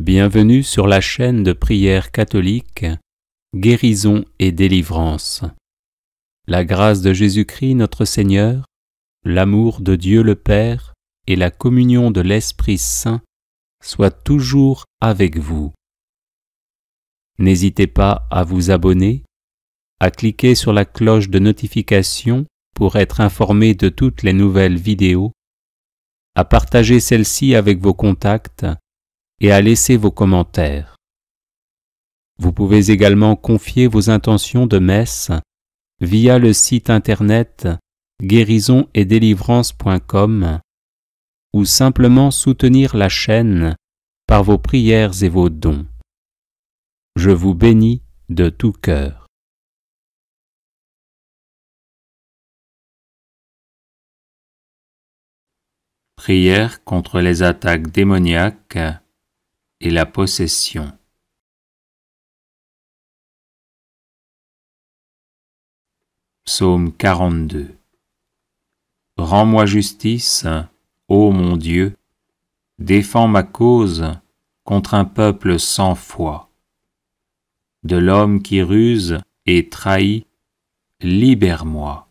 Bienvenue sur la chaîne de prière catholique Guérison et délivrance. La grâce de Jésus-Christ notre Seigneur, l'amour de Dieu le Père et la communion de l'Esprit Saint soient toujours avec vous. N'hésitez pas à vous abonner, à cliquer sur la cloche de notification pour être informé de toutes les nouvelles vidéos, à partager celle-ci avec vos contacts et à laisser vos commentaires. Vous pouvez également confier vos intentions de messe via le site internet guérisonetdélivrance.com ou simplement soutenir la chaîne par vos prières et vos dons. Je vous bénis de tout cœur. Prière contre les attaques démoniaques et la possession. Psaume 42. Rends-moi justice, ô mon Dieu, défends ma cause contre un peuple sans foi. De l'homme qui ruse et trahit, libère-moi.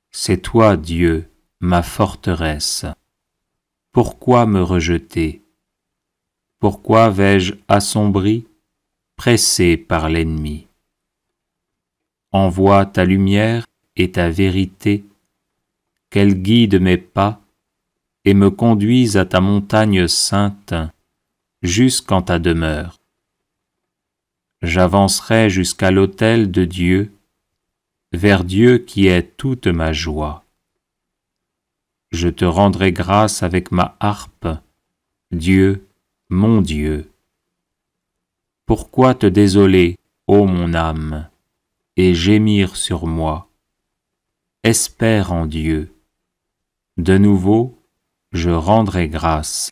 C'est toi, Dieu, ma forteresse. Pourquoi me rejeter? Pourquoi vais-je assombri, pressé par l'ennemi? Envoie ta lumière et ta vérité, qu'elle guide mes pas et me conduise à ta montagne sainte, jusqu'en ta demeure. J'avancerai jusqu'à l'autel de Dieu, vers Dieu qui est toute ma joie. Je te rendrai grâce avec ma harpe, Dieu, mon Dieu. Pourquoi te désoler, ô mon âme, et gémir sur moi? Espère en Dieu. De nouveau, je rendrai grâce.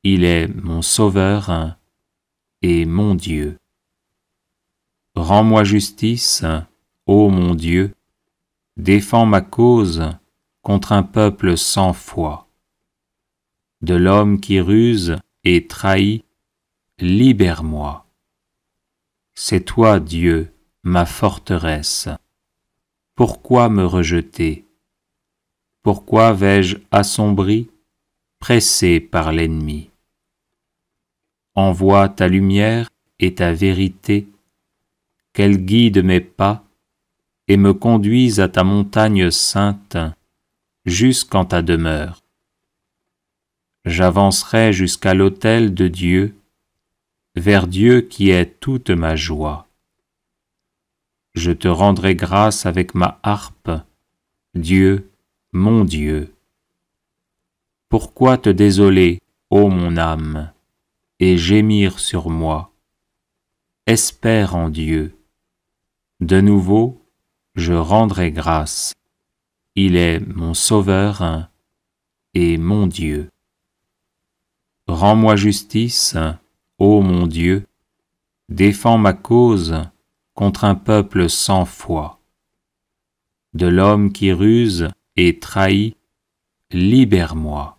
Il est mon Sauveur et mon Dieu. Rends-moi justice, ô mon Dieu, défends ma cause contre un peuple sans foi. De l'homme qui ruse et trahit, libère-moi. C'est toi, Dieu, ma forteresse. Pourquoi me rejeter? Pourquoi vais-je assombri, pressé par l'ennemi? Envoie ta lumière et ta vérité, qu'elle guide mes pas et me conduise à ta montagne sainte, jusqu'en ta demeure. J'avancerai jusqu'à l'autel de Dieu, vers Dieu qui est toute ma joie. Je te rendrai grâce avec ma harpe, Dieu, mon Dieu. Pourquoi te désoler, ô mon âme, et gémir sur moi? Espère en Dieu. De nouveau, je rendrai grâce. Il est mon Sauveur et mon Dieu. Rends-moi justice, ô mon Dieu, défends ma cause contre un peuple sans foi. De l'homme qui ruse et trahit, libère-moi.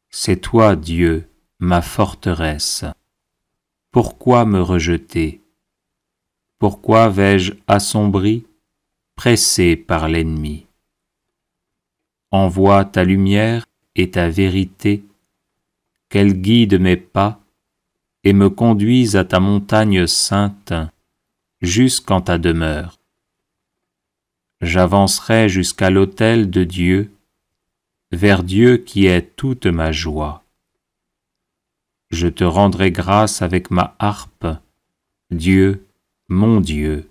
C'est toi, Dieu, ma forteresse. Pourquoi me rejeter? Pourquoi vais-je assombri, pressé par l'ennemi? Envoie ta lumière et ta vérité, qu'elle guide mes pas et me conduise à ta montagne sainte, jusqu'en ta demeure. J'avancerai jusqu'à l'autel de Dieu, vers Dieu qui est toute ma joie. Je te rendrai grâce avec ma harpe, Dieu, mon Dieu.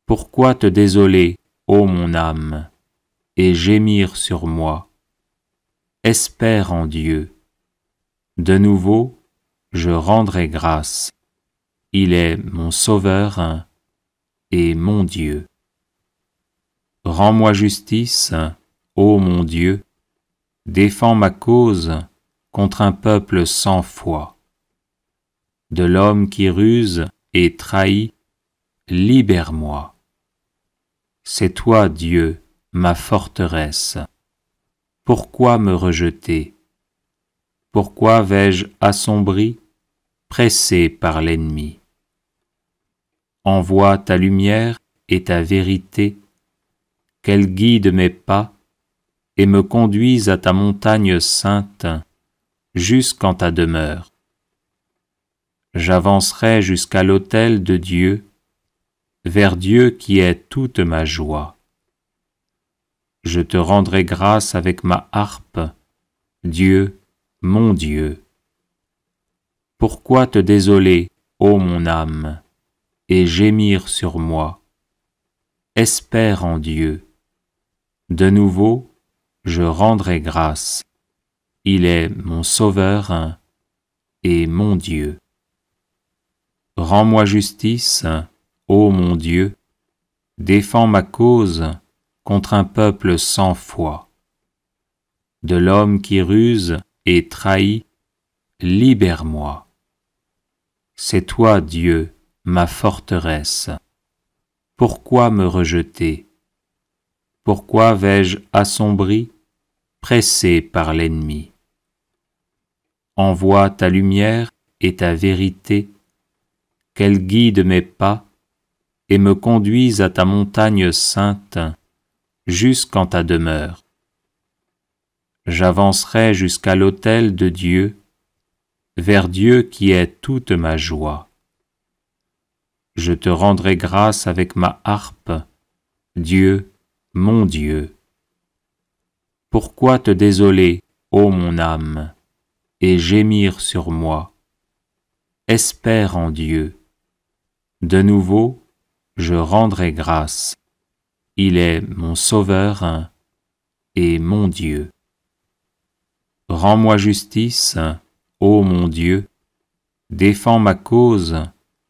Pourquoi te désoler, ô mon âme, et gémir sur moi? Espère en Dieu. De nouveau, je rendrai grâce. Il est mon Sauveur et mon Dieu. Rends-moi justice, ô mon Dieu, défends ma cause contre un peuple sans foi. De l'homme qui ruse et trahit, libère-moi. C'est toi, Dieu, ma forteresse. Pourquoi me rejeter? Pourquoi vais-je assombri, pressé par l'ennemi? Envoie ta lumière et ta vérité, qu'elle guide mes pas et me conduise à ta montagne sainte, jusqu'en ta demeure. J'avancerai jusqu'à l'autel de Dieu, vers Dieu qui est toute ma joie. Je te rendrai grâce avec ma harpe, Dieu, mon Dieu. Pourquoi te désoler, ô mon âme, et gémir sur moi? Espère en Dieu. De nouveau, je rendrai grâce. Il est mon Sauveur et mon Dieu. Rends-moi justice, ô mon Dieu, défends ma cause contre un peuple sans foi. De l'homme qui ruse et trahit, libère-moi. C'est toi, Dieu, ma forteresse. Pourquoi me rejeter? Pourquoi vais-je assombri, pressé par l'ennemi? Envoie ta lumière et ta vérité, qu'elle guide mes pas et me conduise à ta montagne sainte, jusqu'en ta demeure. J'avancerai jusqu'à l'autel de Dieu, vers Dieu qui est toute ma joie. Je te rendrai grâce avec ma harpe, Dieu, mon Dieu. Pourquoi te désoler, ô mon âme, et gémir sur moi? Espère en Dieu. De nouveau, je rendrai grâce. Il est mon Sauveur et mon Dieu. Rends-moi justice, ô mon Dieu, défends ma cause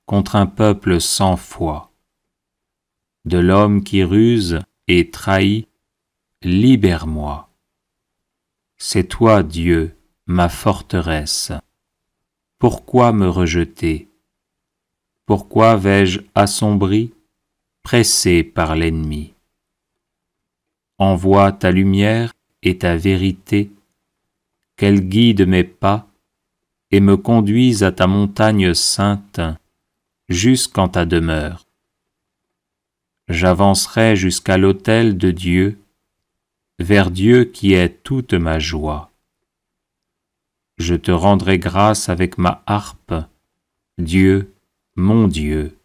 contre un peuple sans foi. De l'homme qui ruse et trahit, libère-moi. C'est toi, Dieu, ma forteresse. Pourquoi me rejeter? Pourquoi vais-je assombri, pressé par l'ennemi? Envoie ta lumière et ta vérité, qu'elle guide mes pas et me conduise à ta montagne sainte, jusqu'en ta demeure. J'avancerai jusqu'à l'autel de Dieu, vers Dieu qui est toute ma joie. Je te rendrai grâce avec ma harpe, Dieu, mon Dieu.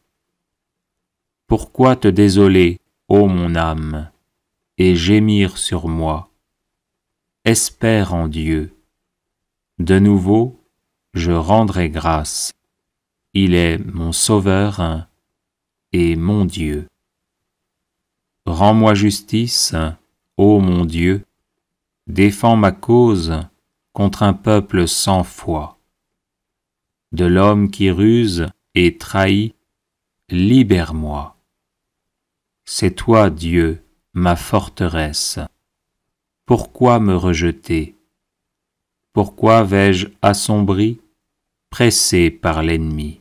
Pourquoi te désoler, ô mon âme, et gémir sur moi? Espère en Dieu. De nouveau, je rendrai grâce. Il est mon Sauveur et mon Dieu. Rends-moi justice, ô mon Dieu, défends ma cause contre un peuple sans foi. De l'homme qui ruse et trahit, libère-moi. C'est toi, Dieu, ma forteresse. Pourquoi me rejeter? Pourquoi vais-je assombri, pressé par l'ennemi?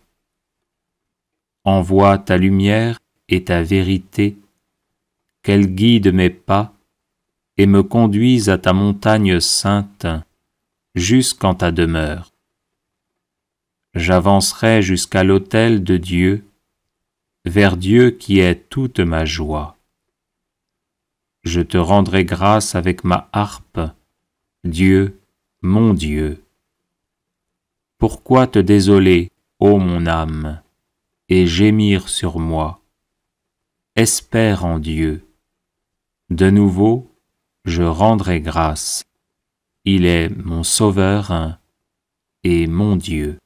Envoie ta lumière et ta vérité, qu'elle guide mes pas et me conduise à ta montagne sainte, jusqu'en ta demeure. J'avancerai jusqu'à l'autel de Dieu, vers Dieu qui est toute ma joie. Je te rendrai grâce avec ma harpe, Dieu, mon Dieu. Pourquoi te désoler, ô mon âme, et gémir sur moi? Espère en Dieu. De nouveau, je rendrai grâce. Il est mon Sauveur et mon Dieu.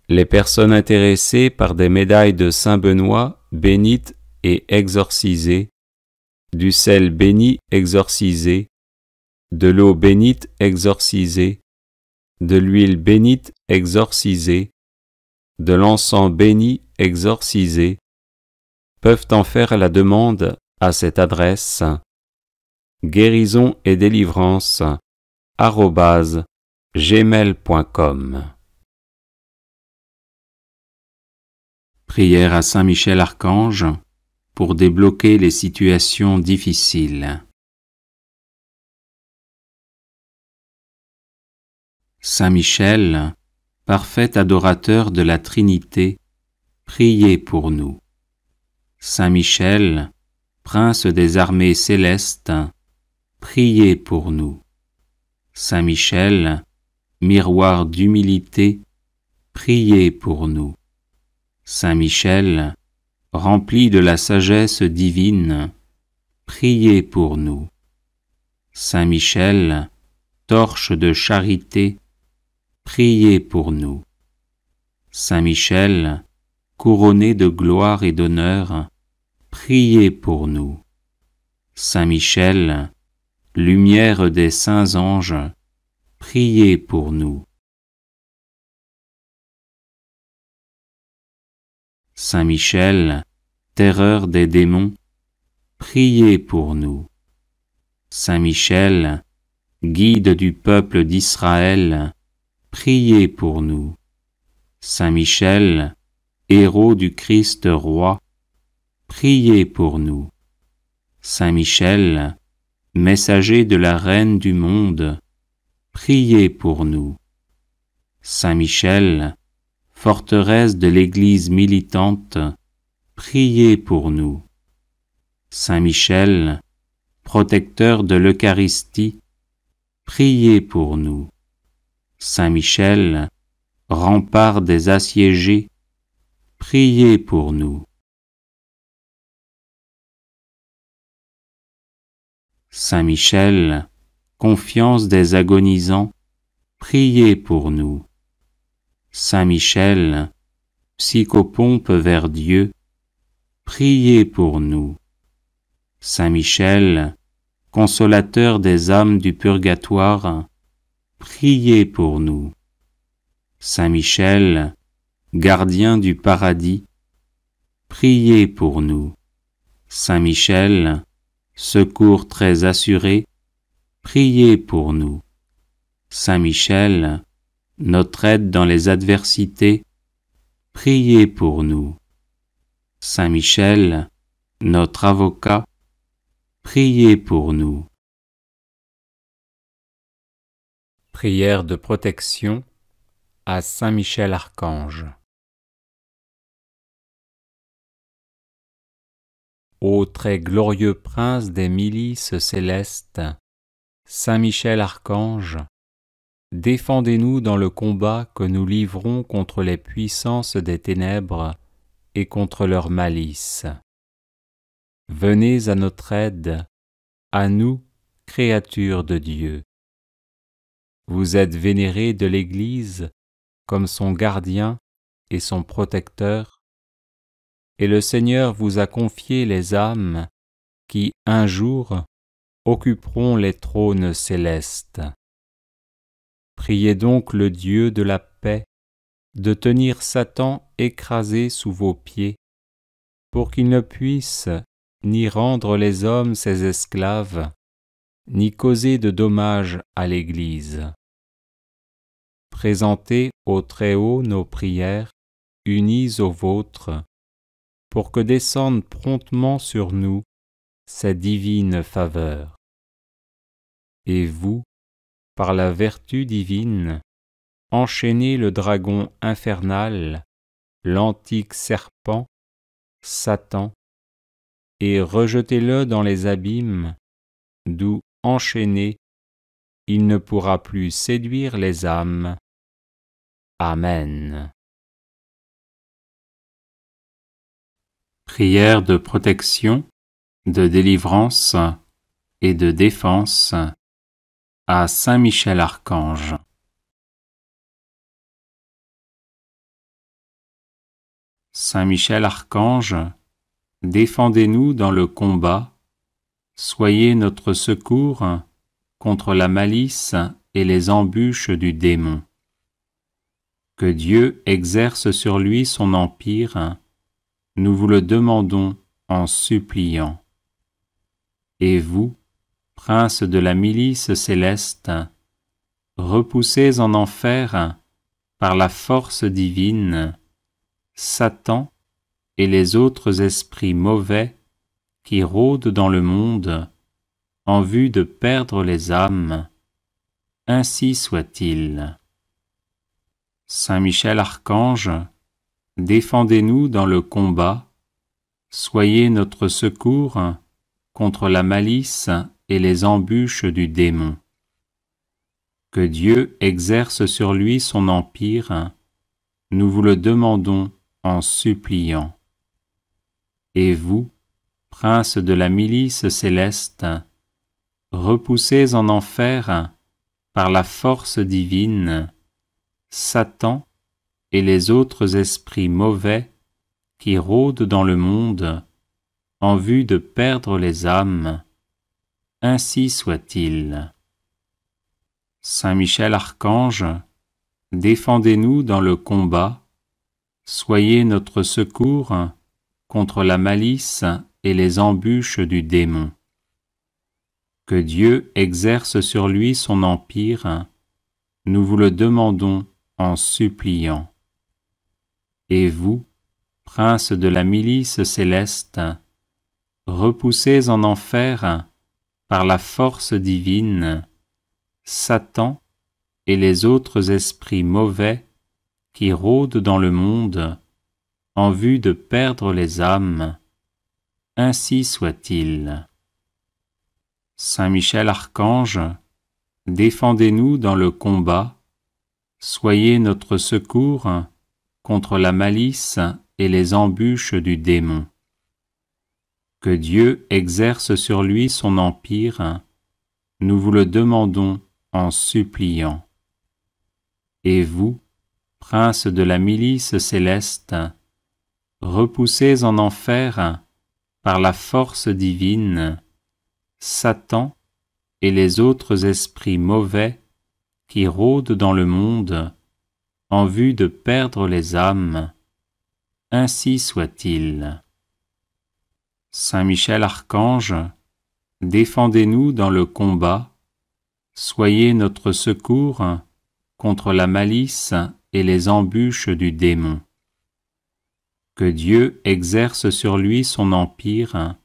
Les personnes intéressées par des médailles de Saint Benoît bénites et exorcisées, du sel béni exorcisé, de l'eau bénite exorcisée, de l'huile bénite exorcisée, de l'encens béni exorcisé, peuvent en faire la demande à cette adresse guérison et délivrance @gmail.com. Prière à Saint Michel Archange. pour débloquer les situations difficiles. Saint Michel, parfait adorateur de la Trinité, priez pour nous. Saint Michel, prince des armées célestes, priez pour nous. Saint Michel, miroir d'humilité, priez pour nous. Saint Michel, rempli de la sagesse divine, priez pour nous. Saint Michel, torche de charité, priez pour nous. Saint Michel, couronné de gloire et d'honneur, priez pour nous. Saint Michel, lumière des saints anges, priez pour nous. Saint Michel, terreur des démons, priez pour nous. Saint Michel, guide du peuple d'Israël, priez pour nous. Saint Michel, héros du Christ roi, priez pour nous. Saint Michel, messager de la Reine du monde, priez pour nous. Saint Michel, forteresse de l'Église militante, priez pour nous. Saint Michel, protecteur de l'Eucharistie, priez pour nous. Saint Michel, rempart des assiégés, priez pour nous. Saint Michel, confiance des agonisants, priez pour nous. Saint Michel, psychopompe vers Dieu, priez pour nous. Saint Michel, consolateur des âmes du purgatoire, priez pour nous. Saint Michel, gardien du paradis, priez pour nous. Saint Michel, secours très assuré, priez pour nous. Saint Michel, notre aide dans les adversités, priez pour nous. Saint Michel, notre avocat, priez pour nous. Prière de protection à Saint Michel Archange. Ô très glorieux prince des milices célestes, Saint Michel Archange, défendez-nous dans le combat que nous livrons contre les puissances des ténèbres et contre leur malice. Venez à notre aide, à nous, créatures de Dieu. Vous êtes vénérés de l'Église comme son gardien et son protecteur, et le Seigneur vous a confié les âmes qui, un jour, occuperont les trônes célestes. Priez donc le Dieu de la paix de tenir Satan écrasé sous vos pieds, pour qu'il ne puisse ni rendre les hommes ses esclaves, ni causer de dommages à l'Église. Présentez au Très-Haut nos prières, unies aux vôtres, pour que descende promptement sur nous sa divine faveur. Et vous, par la vertu divine, enchaînez le dragon infernal, l'antique serpent, Satan, et rejetez-le dans les abîmes, d'où, enchaîné, il ne pourra plus séduire les âmes. Amen. Prière de protection, de délivrance et de défense à Saint Michel Archange. Saint Michel Archange, défendez-nous dans le combat, soyez notre secours contre la malice et les embûches du démon. Que Dieu exerce sur lui son empire, nous vous le demandons en suppliant. Et vous, prince de la milice céleste, repoussez en enfer, par la force divine, Satan et les autres esprits mauvais qui rôdent dans le monde en vue de perdre les âmes, ainsi soit-il. Saint Michel Archange, défendez-nous dans le combat, soyez notre secours contre la malice et les embûches du démon. Que Dieu exerce sur lui son empire, nous vous le demandons en suppliant. Et vous, prince de la milice céleste, repoussez en enfer, par la force divine, Satan et les autres esprits mauvais qui rôdent dans le monde en vue de perdre les âmes, ainsi soit-il. Saint Michel Archange, défendez-nous dans le combat, soyez notre secours contre la malice et les embûches du démon. Que Dieu exerce sur lui son empire, nous vous le demandons en suppliant. Et vous, prince de la milice céleste, repoussez en enfer, par la force divine, Satan et les autres esprits mauvais qui rôdent dans le monde en vue de perdre les âmes, ainsi soit-il. Saint Michel Archange, défendez-nous dans le combat, soyez notre secours contre la malice et les embûches du démon. Que Dieu exerce sur lui son empire, nous vous le demandons en suppliant. Et vous, prince de la milice céleste, repoussez en enfer, par la force divine, Satan et les autres esprits mauvais qui rôdent dans le monde en vue de perdre les âmes, ainsi soit-il. Saint Michel Archange, défendez-nous dans le combat, soyez notre secours contre la malice et les embûches du démon. Que Dieu exerce sur lui son empire,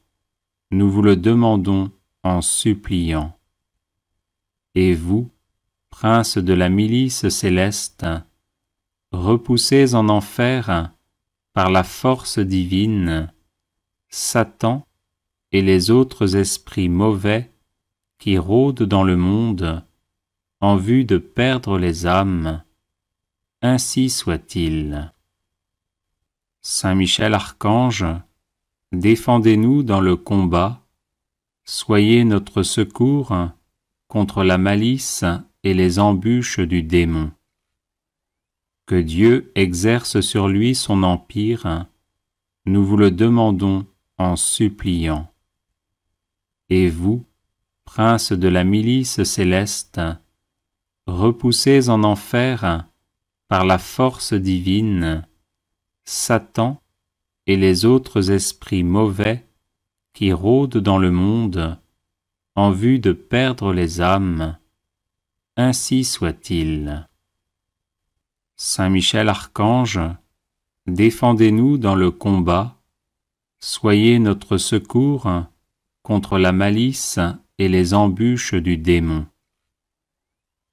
nous vous le demandons en suppliant. Et vous, prince de la milice céleste, repoussez en enfer, par la force divine, Satan et les autres esprits mauvais qui rôdent dans le monde en vue de perdre les âmes, ainsi soit-il. Saint Michel Archange, défendez-nous dans le combat, soyez notre secours contre la malice et les embûches du démon. Que Dieu exerce sur lui son empire, nous vous le demandons en suppliant. Et vous, prince de la milice céleste, repoussez en enfer, par la force divine, Satan et les autres esprits mauvais qui rôdent dans le monde en vue de perdre les âmes, ainsi soit-il. Saint Michel Archange, défendez-nous dans le combat, soyez notre secours contre la malice et les embûches du démon.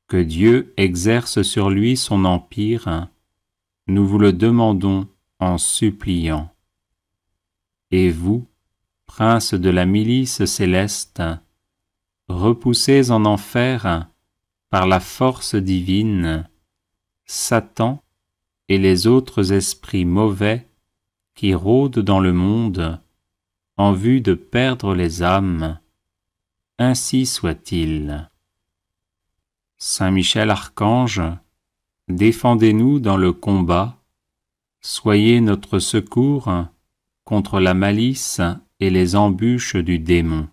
Que Dieu exerce sur lui son empire, nous vous le demandons en suppliant. Et vous, prince de la milice céleste, repoussez en enfer, par la force divine, Satan et les autres esprits mauvais qui rôdent dans le monde en vue de perdre les âmes, ainsi soit-il. Saint Michel Archange, défendez-nous dans le combat, soyez notre secours contre la malice et les embûches du démon.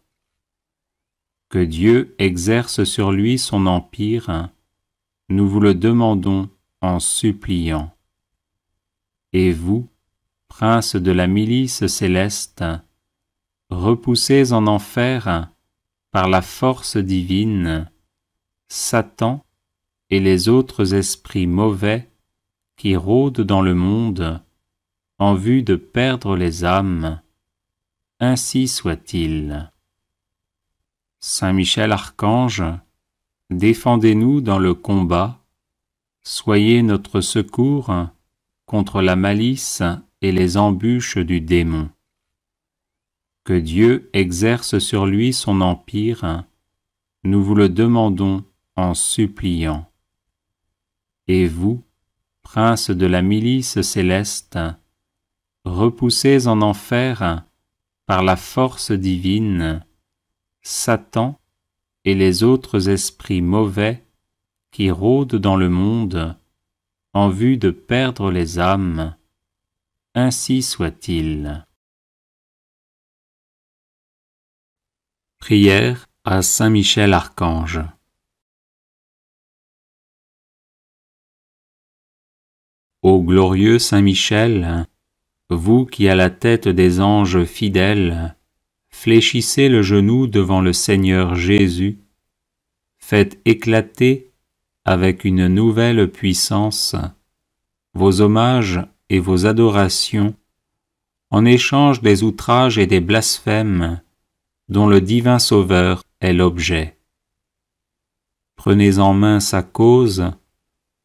Que Dieu exerce sur lui son empire, nous vous le demandons en suppliant. Et vous, prince de la milice céleste, repoussez en enfer, par la force divine, Satan et les autres esprits mauvais qui rôdent dans le monde en vue de perdre les âmes, ainsi soit-il. Saint Michel Archange, défendez-nous dans le combat, soyez notre secours contre la malice et les embûches du démon. Que Dieu exerce sur lui son empire, nous vous le demandons en suppliant. Et vous, princes de la milice céleste, repoussez en enfer, par la force divine, Satan et les autres esprits mauvais qui rôdent dans le monde en vue de perdre les âmes. Ainsi soit-il. Prière à Saint Michel Archange. Ô glorieux Saint Michel, vous qui à la tête des anges fidèles fléchissez le genou devant le Seigneur Jésus, faites éclater avec une nouvelle puissance vos hommages et vos adorations en échange des outrages et des blasphèmes dont le divin Sauveur est l'objet. Prenez en main sa cause,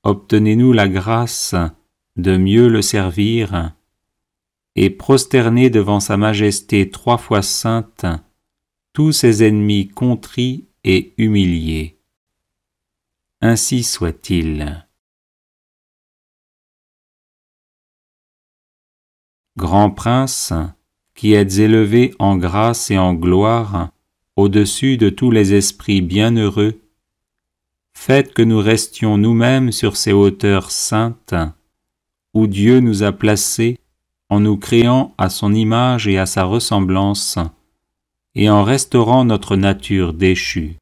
obtenez-nous la grâce de mieux le servir, et prosternez devant sa majesté 3 fois sainte tous ses ennemis contrits et humiliés. Ainsi soit-il. Grand prince, qui êtes élevé en grâce et en gloire au-dessus de tous les esprits bienheureux, faites que nous restions nous-mêmes sur ces hauteurs saintes, où Dieu nous a placés en nous créant à son image et à sa ressemblance, et en restaurant notre nature déchue.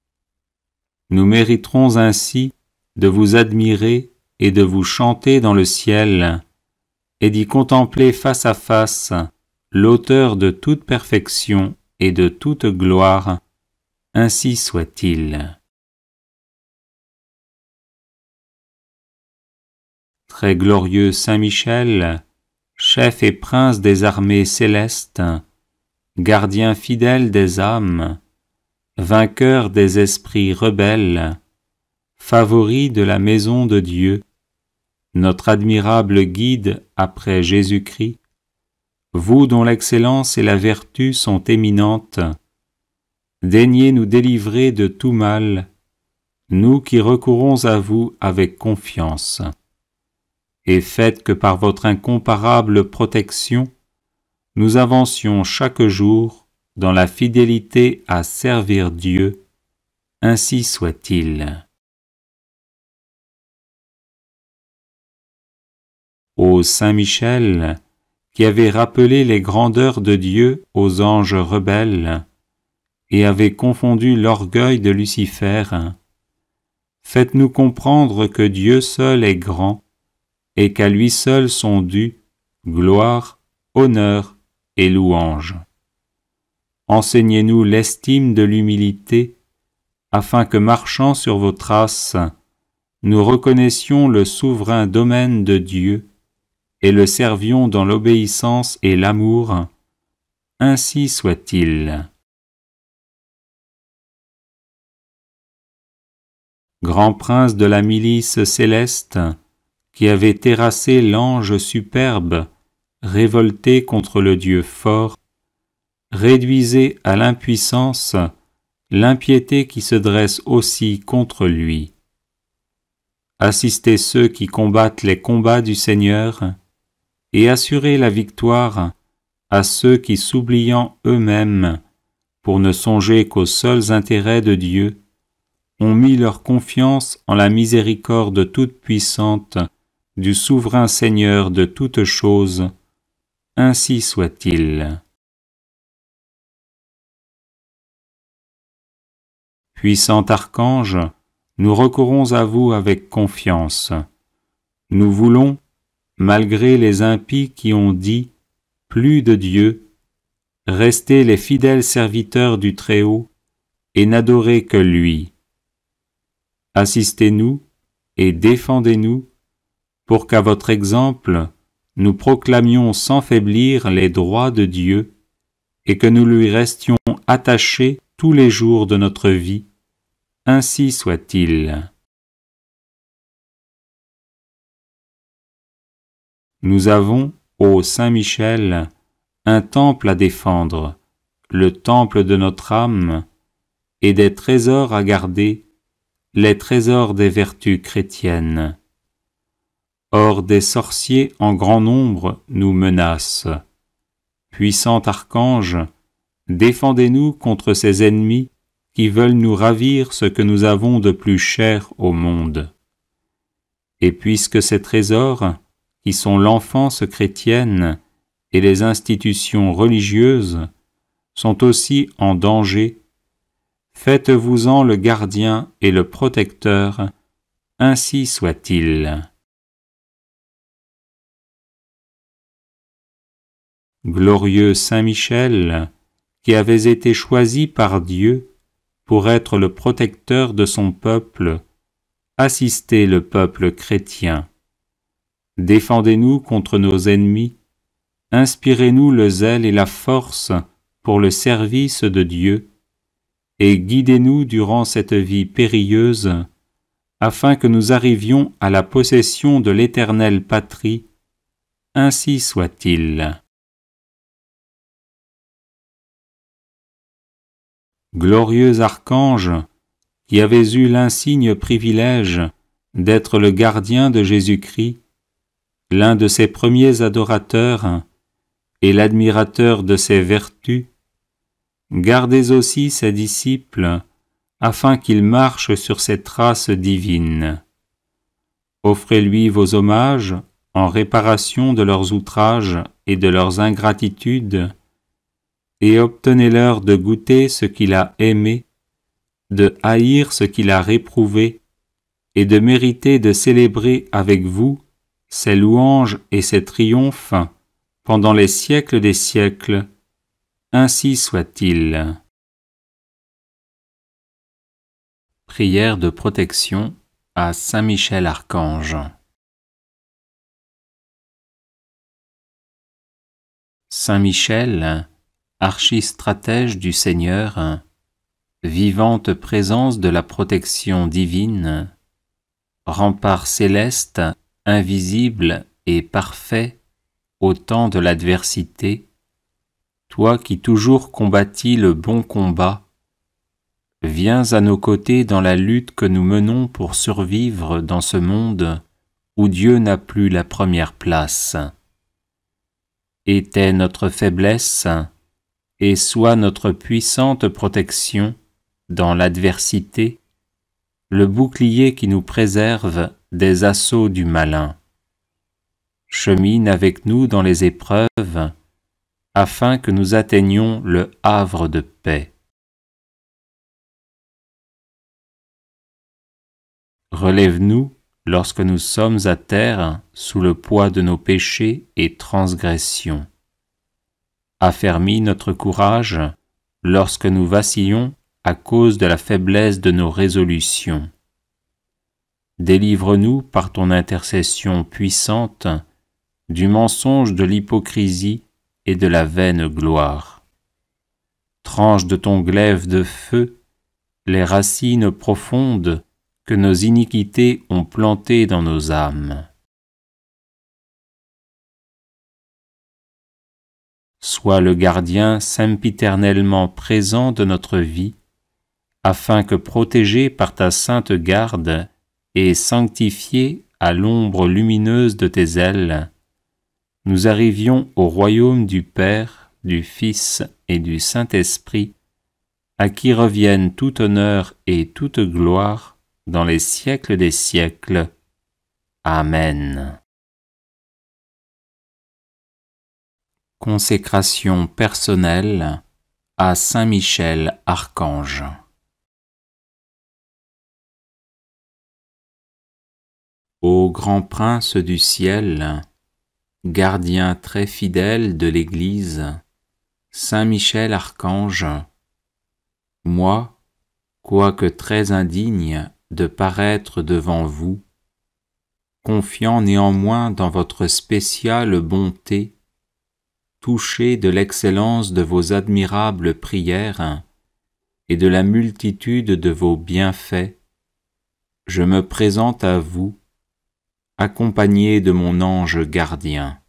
Nous mériterons ainsi de vous admirer et de vous chanter dans le ciel, et d'y contempler face à face l'auteur de toute perfection et de toute gloire. Ainsi soit-il. Très glorieux Saint Michel, chef et prince des armées célestes, gardien fidèle des âmes, vainqueur des esprits rebelles, favori de la maison de Dieu, notre admirable guide après Jésus-Christ, vous dont l'excellence et la vertu sont éminentes, daignez nous délivrer de tout mal, nous qui recourons à vous avec confiance. Et faites que par votre incomparable protection, nous avancions chaque jour dans la fidélité à servir Dieu. Ainsi soit-il. Ô Saint Michel, qui avez rappelé les grandeurs de Dieu aux anges rebelles, et avez confondu l'orgueil de Lucifer, faites-nous comprendre que Dieu seul est grand, et qu'à lui seul sont dus gloire, honneur et louange. Enseignez-nous l'estime de l'humilité, afin que marchant sur vos traces, nous reconnaissions le souverain domaine de Dieu et le servions dans l'obéissance et l'amour. Ainsi soit-il. Grand prince de la milice céleste, qui avait terrassé l'ange superbe, révolté contre le Dieu fort, réduisez à l'impuissance l'impiété qui se dresse aussi contre lui. Assistez ceux qui combattent les combats du Seigneur, et assurez la victoire à ceux qui, s'oubliant eux-mêmes, pour ne songer qu'aux seuls intérêts de Dieu, ont mis leur confiance en la miséricorde toute puissante du souverain Seigneur de toutes choses. Ainsi soit-il. Puissant archange, nous recourons à vous avec confiance. Nous voulons, malgré les impies qui ont dit « plus de Dieu », rester les fidèles serviteurs du Très-Haut et n'adorer que lui. Assistez-nous et défendez-nous pour qu'à votre exemple, nous proclamions sans faiblir les droits de Dieu et que nous lui restions attachés tous les jours de notre vie. Ainsi soit-il. Nous avons, ô Saint Michel, un temple à défendre, le temple de notre âme, et des trésors à garder, les trésors des vertus chrétiennes. Or des sorciers en grand nombre nous menacent. Puissant archange, défendez-nous contre ces ennemis qui veulent nous ravir ce que nous avons de plus cher au monde. Et puisque ces trésors, qui sont l'enfance chrétienne et les institutions religieuses, sont aussi en danger, faites-vous-en le gardien et le protecteur, ainsi soit-il. Glorieux Saint Michel, qui avez été choisi par Dieu pour être le protecteur de son peuple, assistez le peuple chrétien. Défendez-nous contre nos ennemis, inspirez-nous le zèle et la force pour le service de Dieu, et guidez-nous durant cette vie périlleuse, afin que nous arrivions à la possession de l'éternelle patrie. Ainsi soit-il. Glorieux archange, qui avez eu l'insigne privilège d'être le gardien de Jésus-Christ, l'un de ses premiers adorateurs et l'admirateur de ses vertus, gardez aussi ses disciples, afin qu'ils marchent sur ses traces divines. Offrez-lui vos hommages en réparation de leurs outrages et de leurs ingratitudes, et obtenez-leur de goûter ce qu'il a aimé, de haïr ce qu'il a réprouvé, et de mériter de célébrer avec vous ses louanges et ses triomphes pendant les siècles des siècles. Ainsi soit-il. Prière de protection à Saint Michel Archange. Saint Michel, archistratège du Seigneur, vivante présence de la protection divine, rempart céleste, invisible et parfait au temps de l'adversité, toi qui toujours combattis le bon combat, viens à nos côtés dans la lutte que nous menons pour survivre dans ce monde où Dieu n'a plus la première place. Était notre faiblesse, et sois notre puissante protection dans l'adversité, le bouclier qui nous préserve des assauts du malin. Chemine avec nous dans les épreuves, afin que nous atteignions le havre de paix. Relève-nous lorsque nous sommes à terre sous le poids de nos péchés et transgressions. Affermis notre courage lorsque nous vacillons à cause de la faiblesse de nos résolutions. Délivre-nous par ton intercession puissante du mensonge de l'hypocrisie et de la vaine gloire. Tranche de ton glaive de feu les racines profondes que nos iniquités ont plantées dans nos âmes. Sois le gardien sempiternellement présent de notre vie, afin que, protégés par ta sainte garde et sanctifiés à l'ombre lumineuse de tes ailes, nous arrivions au royaume du Père, du Fils et du Saint-Esprit, à qui reviennent tout honneur et toute gloire dans les siècles des siècles. Amen. Consécration personnelle à Saint Michel Archange. Ô grand prince du ciel, gardien très fidèle de l'Église, Saint Michel Archange, moi, quoique très indigne de paraître devant vous, confiant néanmoins dans votre spéciale bonté, touché de l'excellence de vos admirables prières et de la multitude de vos bienfaits, je me présente à vous, accompagné de mon ange gardien.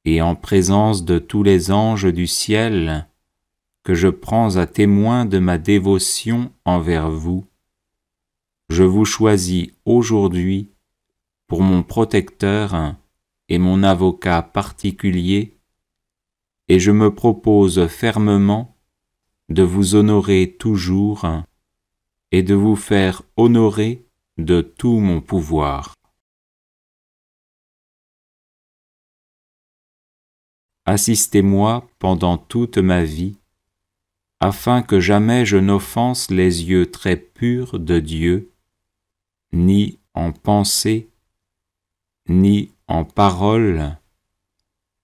Et en présence de tous les anges du ciel, que je prends à témoin de ma dévotion envers vous, je vous choisis aujourd'hui pour mon protecteur et mon avocat particulier, et je me propose fermement de vous honorer toujours et de vous faire honorer de tout mon pouvoir. Assistez-moi pendant toute ma vie, afin que jamais je n'offense les yeux très purs de Dieu, ni en pensée, ni en parole,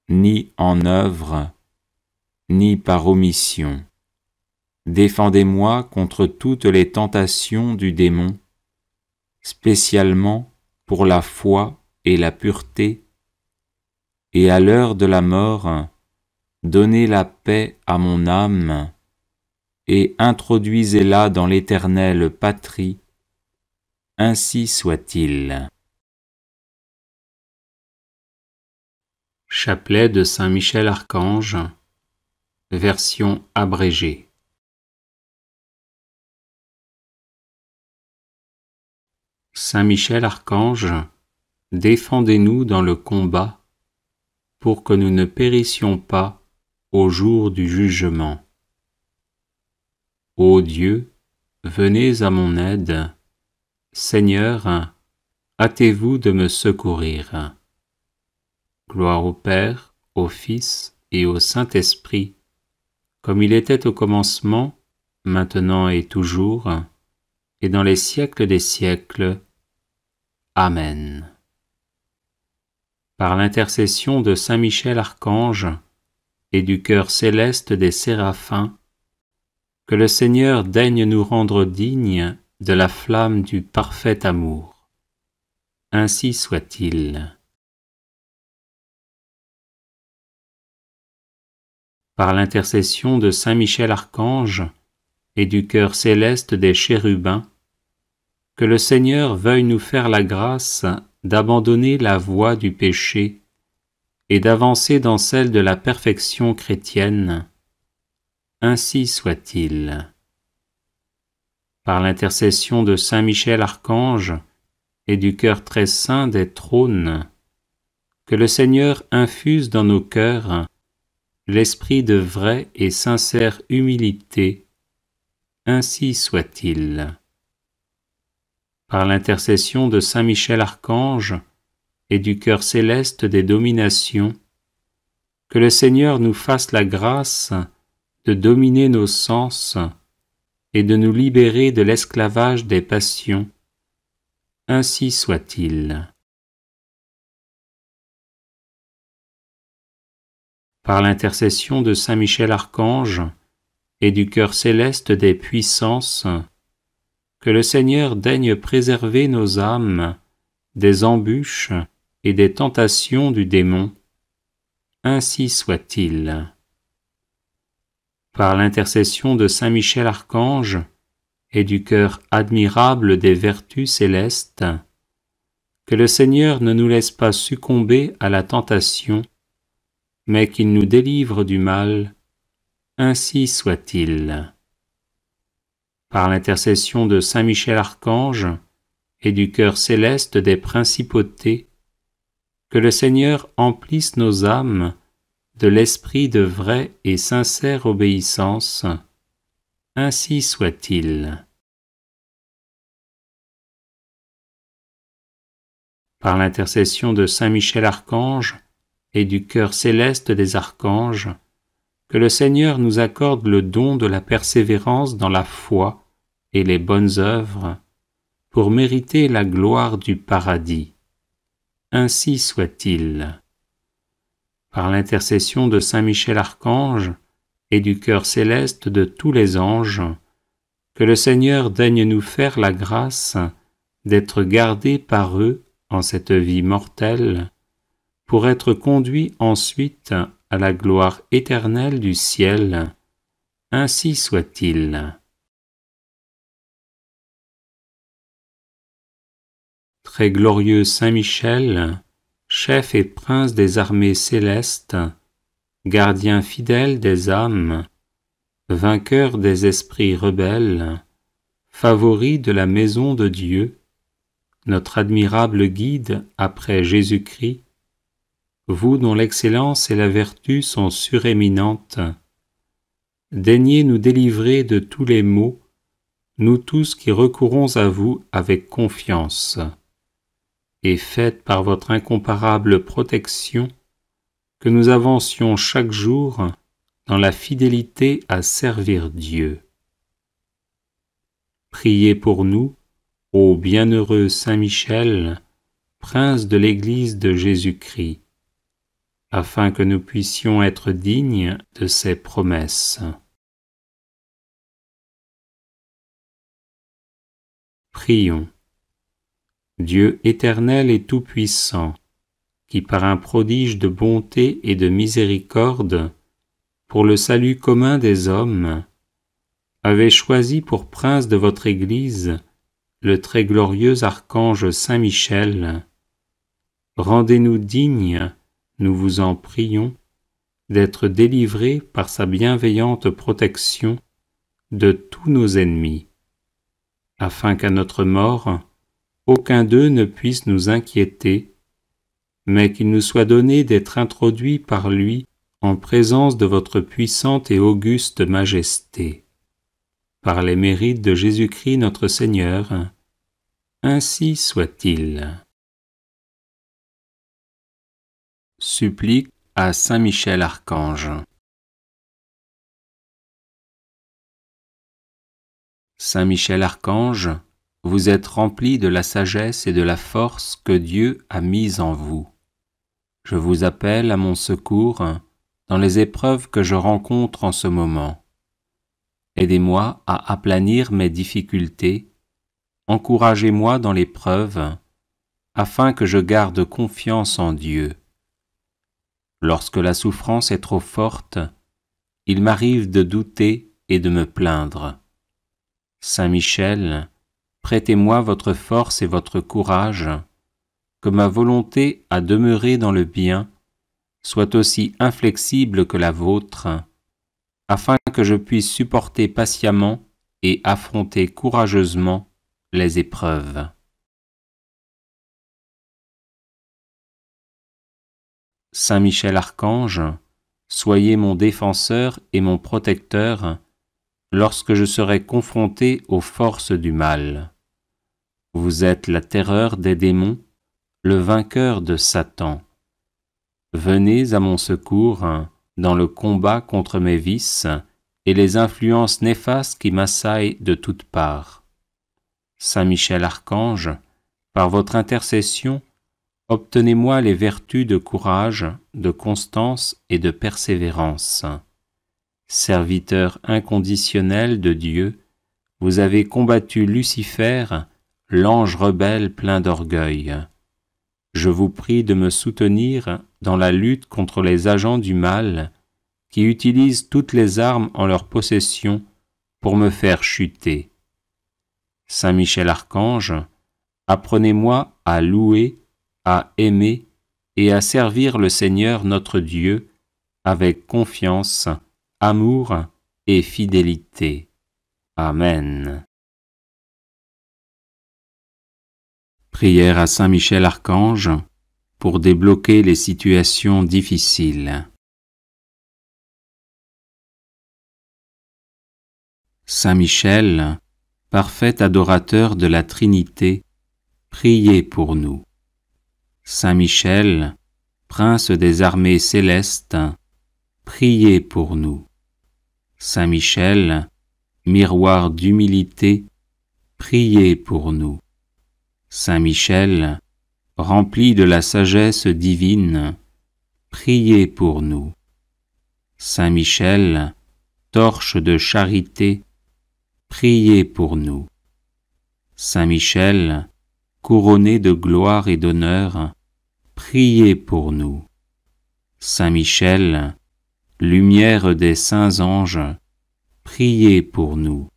ni en œuvre, ni par omission. Défendez-moi contre toutes les tentations du démon, spécialement pour la foi et la pureté, et à l'heure de la mort, donnez la paix à mon âme, et introduisez-la dans l'éternelle patrie, ainsi soit-il. Chapelet de Saint Michel Archange, version abrégée. Saint Michel Archange, défendez-nous dans le combat, pour que nous ne périssions pas au jour du jugement. Ô Dieu, venez à mon aide. Seigneur, hâtez-vous de me secourir. Gloire au Père, au Fils et au Saint-Esprit, comme il était au commencement, maintenant et toujours, et dans les siècles des siècles. Amen. Par l'intercession de Saint Michel Archange et du cœur céleste des séraphins, que le Seigneur daigne nous rendre dignes de la flamme du parfait amour. Ainsi soit-il. Par l'intercession de Saint Michel Archange et du cœur céleste des chérubins, que le Seigneur veuille nous faire la grâce d'abandonner la voie du péché et d'avancer dans celle de la perfection chrétienne. Ainsi soit-il. Par l'intercession de Saint Michel Archange et du cœur très saint des trônes, que le Seigneur infuse dans nos cœurs l'esprit de vraie et sincère humilité. Ainsi soit-il. Par l'intercession de Saint Michel Archange et du cœur céleste des dominations, que le Seigneur nous fasse la grâce de dominer nos sens et de nous libérer de l'esclavage des passions. Ainsi soit-il. Par l'intercession de Saint Michel Archange et du cœur céleste des puissances, que le Seigneur daigne préserver nos âmes des embûches et des tentations du démon. Ainsi soit-il. Par l'intercession de Saint Michel Archange et du cœur admirable des vertus célestes, que le Seigneur ne nous laisse pas succomber à la tentation, mais qu'il nous délivre du mal. Ainsi soit-il. Par l'intercession de Saint Michel Archange et du cœur céleste des principautés, que le Seigneur emplisse nos âmes de l'esprit de vraie et sincère obéissance. Ainsi soit-il. Par l'intercession de Saint Michel Archange et du cœur céleste des archanges, que le Seigneur nous accorde le don de la persévérance dans la foi et les bonnes œuvres, pour mériter la gloire du paradis. Ainsi soit-il. Par l'intercession de Saint Michel Archange et du cœur céleste de tous les anges, que le Seigneur daigne nous faire la grâce d'être gardés par eux en cette vie mortelle, pour être conduits ensuite à la gloire éternelle du ciel. Ainsi soit-il. Très glorieux Saint Michel, chef et prince des armées célestes, gardien fidèle des âmes, vainqueur des esprits rebelles, favori de la maison de Dieu, notre admirable guide après Jésus-Christ, vous dont l'excellence et la vertu sont suréminentes, daignez nous délivrer de tous les maux, nous tous qui recourons à vous avec confiance, et faites par votre incomparable protection que nous avancions chaque jour dans la fidélité à servir Dieu. Priez pour nous, ô bienheureux Saint Michel, prince de l'Église de Jésus-Christ, afin que nous puissions être dignes de ses promesses. Prions. Dieu éternel et tout-puissant, qui par un prodige de bonté et de miséricorde, pour le salut commun des hommes, avez choisi pour prince de votre Église le très glorieux archange Saint Michel, rendez-nous dignes, nous vous en prions, d'être délivrés par sa bienveillante protection de tous nos ennemis, afin qu'à notre mort, aucun d'eux ne puisse nous inquiéter, mais qu'il nous soit donné d'être introduits par lui en présence de votre puissante et auguste majesté. Par les mérites de Jésus-Christ notre Seigneur, ainsi soit-il. Supplique à Saint Michel Archange. Saint Michel Archange, vous êtes rempli de la sagesse et de la force que Dieu a mise en vous. Je vous appelle à mon secours dans les épreuves que je rencontre en ce moment. Aidez-moi à aplanir mes difficultés, encouragez-moi dans l'épreuve, afin que je garde confiance en Dieu. Lorsque la souffrance est trop forte, il m'arrive de douter et de me plaindre. Saint Michel, prêtez-moi votre force et votre courage, que ma volonté à demeurer dans le bien soit aussi inflexible que la vôtre, afin que je puisse supporter patiemment et affronter courageusement les épreuves. Saint Michel Archange, soyez mon défenseur et mon protecteur lorsque je serai confronté aux forces du mal. Vous êtes la terreur des démons, le vainqueur de Satan. Venez à mon secours dans le combat contre mes vices et les influences néfastes qui m'assaillent de toutes parts. Saint Michel Archange, par votre intercession, obtenez-moi les vertus de courage, de constance et de persévérance. Serviteur inconditionnel de Dieu, vous avez combattu Lucifer, l'ange rebelle plein d'orgueil. Je vous prie de me soutenir dans la lutte contre les agents du mal qui utilisent toutes les armes en leur possession pour me faire chuter. Saint Michel Archange, apprenez-moi à louer, à aimer et à servir le Seigneur notre Dieu avec confiance, amour et fidélité. Amen. Prière à Saint Michel Archange pour débloquer les situations difficiles. Saint Michel, parfait adorateur de la Trinité, priez pour nous. Saint Michel, prince des armées célestes, priez pour nous. Saint Michel, miroir d'humilité, priez pour nous. Saint Michel, rempli de la sagesse divine, priez pour nous. Saint Michel, torche de charité, priez pour nous. Saint Michel, couronné de gloire et d'honneur, priez pour nous. Saint Michel, lumière des saints anges, priez pour nous.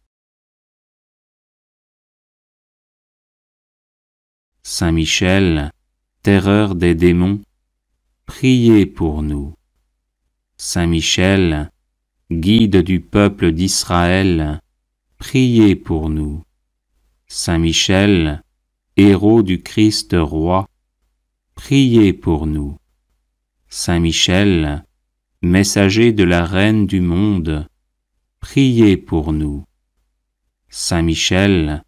Saint Michel, terreur des démons, priez pour nous. Saint Michel, guide du peuple d'Israël, priez pour nous. Saint Michel, héros du Christ roi, priez pour nous. Saint Michel, messager de la Reine du monde, priez pour nous. Saint Michel,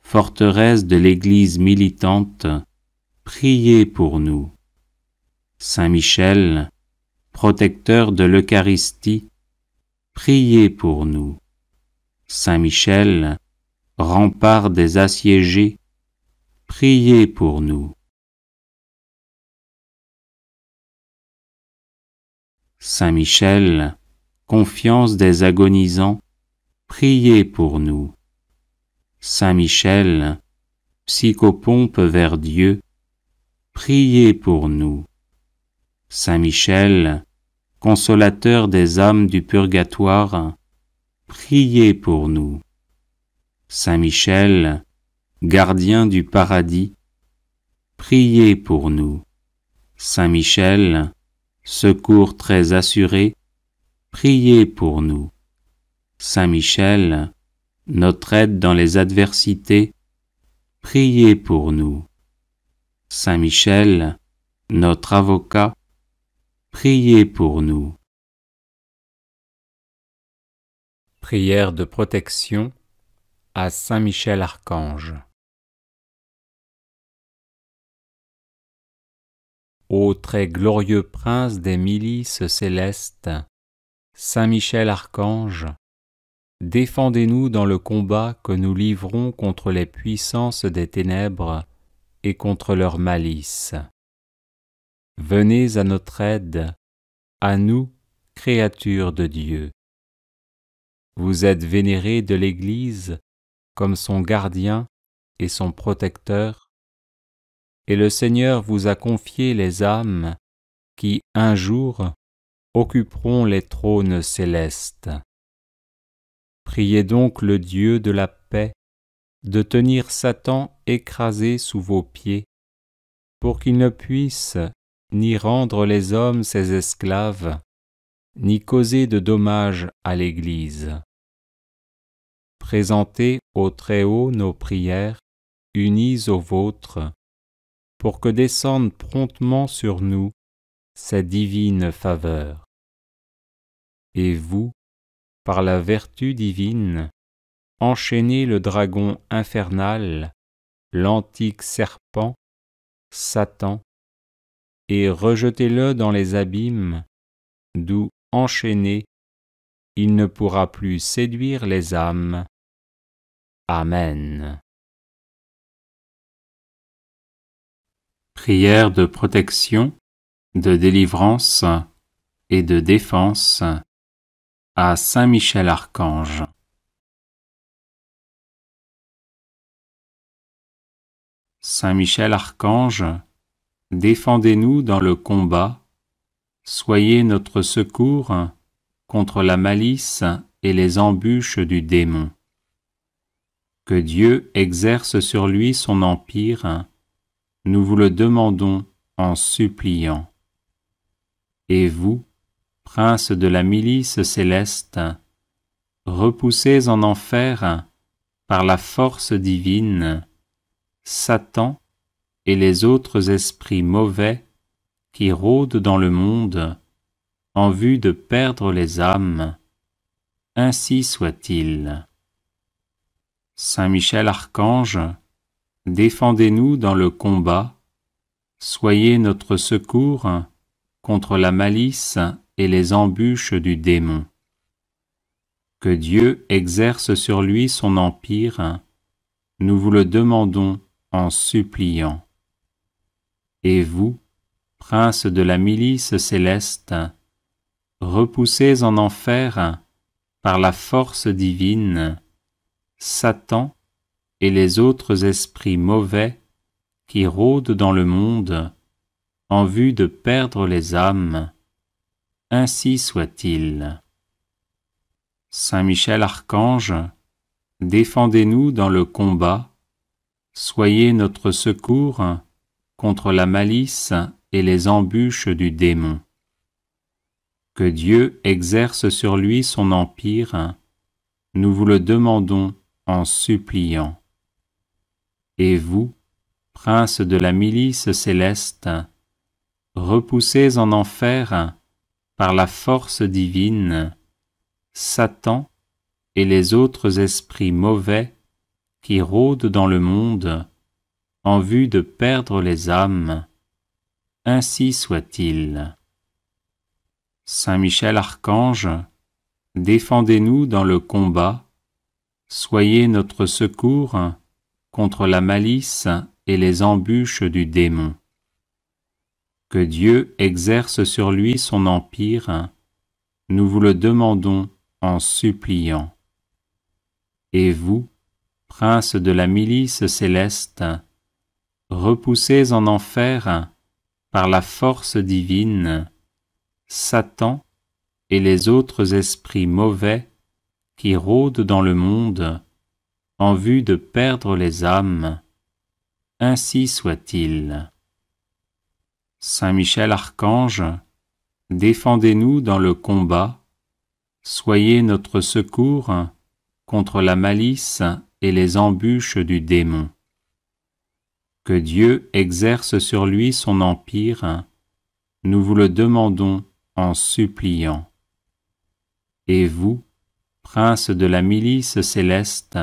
forteresse de l'Église militante, priez pour nous. Saint Michel, protecteur de l'Eucharistie, priez pour nous. Saint Michel, rempart des assiégés, priez pour nous. Saint Michel, confiance des agonisants, priez pour nous. Saint Michel, psychopompe vers Dieu, priez pour nous. Saint Michel, consolateur des âmes du purgatoire, priez pour nous. Saint Michel, gardien du paradis, priez pour nous. Saint Michel, secours très assuré, priez pour nous. Saint Michel, notre aide dans les adversités, priez pour nous. Saint Michel, notre avocat, priez pour nous. Prière de protection à Saint Michel Archange. Ô très glorieux prince des milices célestes, Saint Michel Archange, défendez-nous dans le combat que nous livrons contre les puissances des ténèbres et contre leur malice. Venez à notre aide, à nous, créatures de Dieu. Vous êtes vénérés de l'Église comme son gardien et son protecteur, et le Seigneur vous a confié les âmes qui, un jour, occuperont les trônes célestes. Priez donc le Dieu de la paix de tenir Satan écrasé sous vos pieds, pour qu'il ne puisse ni rendre les hommes ses esclaves, ni causer de dommages à l'Église. Présentez au Très-Haut nos prières, unies aux vôtres, pour que descende promptement sur nous sa divine faveur. Et vous, par la vertu divine, enchaînez le dragon infernal, l'antique serpent, Satan, et rejetez-le dans les abîmes, d'où, enchaîné, il ne pourra plus séduire les âmes. Amen. Prière de protection, de délivrance et de défense à Saint Michel Archange. Saint Michel Archange, défendez-nous dans le combat, soyez notre secours contre la malice et les embûches du démon. Que Dieu exerce sur lui son empire, nous vous le demandons en suppliant. Et vous, princes de la milice céleste, repoussez en enfer, par la force divine, Satan et les autres esprits mauvais qui rôdent dans le monde en vue de perdre les âmes. Ainsi soit-il. Saint Michel Archange, défendez-nous dans le combat, soyez notre secours contre la malice et les embûches du démon. Que Dieu exerce sur lui son empire, nous vous le demandons en suppliant. Et vous, princes de la milice céleste, repoussez en enfer, par la force divine, Satan et les autres esprits mauvais qui rôdent dans le monde en vue de perdre les âmes. ainsi soit-il. Saint Michel Archange, défendez-nous dans le combat, soyez notre secours contre la malice et les embûches du démon. Que Dieu exerce sur lui son empire, nous vous le demandons en suppliant. Et vous, prince de la milice céleste, repoussez en enfer, par la force divine, Satan et les autres esprits mauvais qui rôdent dans le monde en vue de perdre les âmes, ainsi soit-il. Saint Michel Archange, défendez-nous dans le combat, soyez notre secours contre la malice et les embûches du démon. Que Dieu exerce sur lui son empire, nous vous le demandons en suppliant. Et vous, prince de la milice céleste, repoussez en enfer, par la force divine, Satan et les autres esprits mauvais qui rôdent dans le monde en vue de perdre les âmes, ainsi soit-il. Saint Michel Archange, défendez-nous dans le combat, soyez notre secours contre la malice et les embûches du démon. Que Dieu exerce sur lui son empire, nous vous le demandons en suppliant. Et vous, prince de la milice céleste,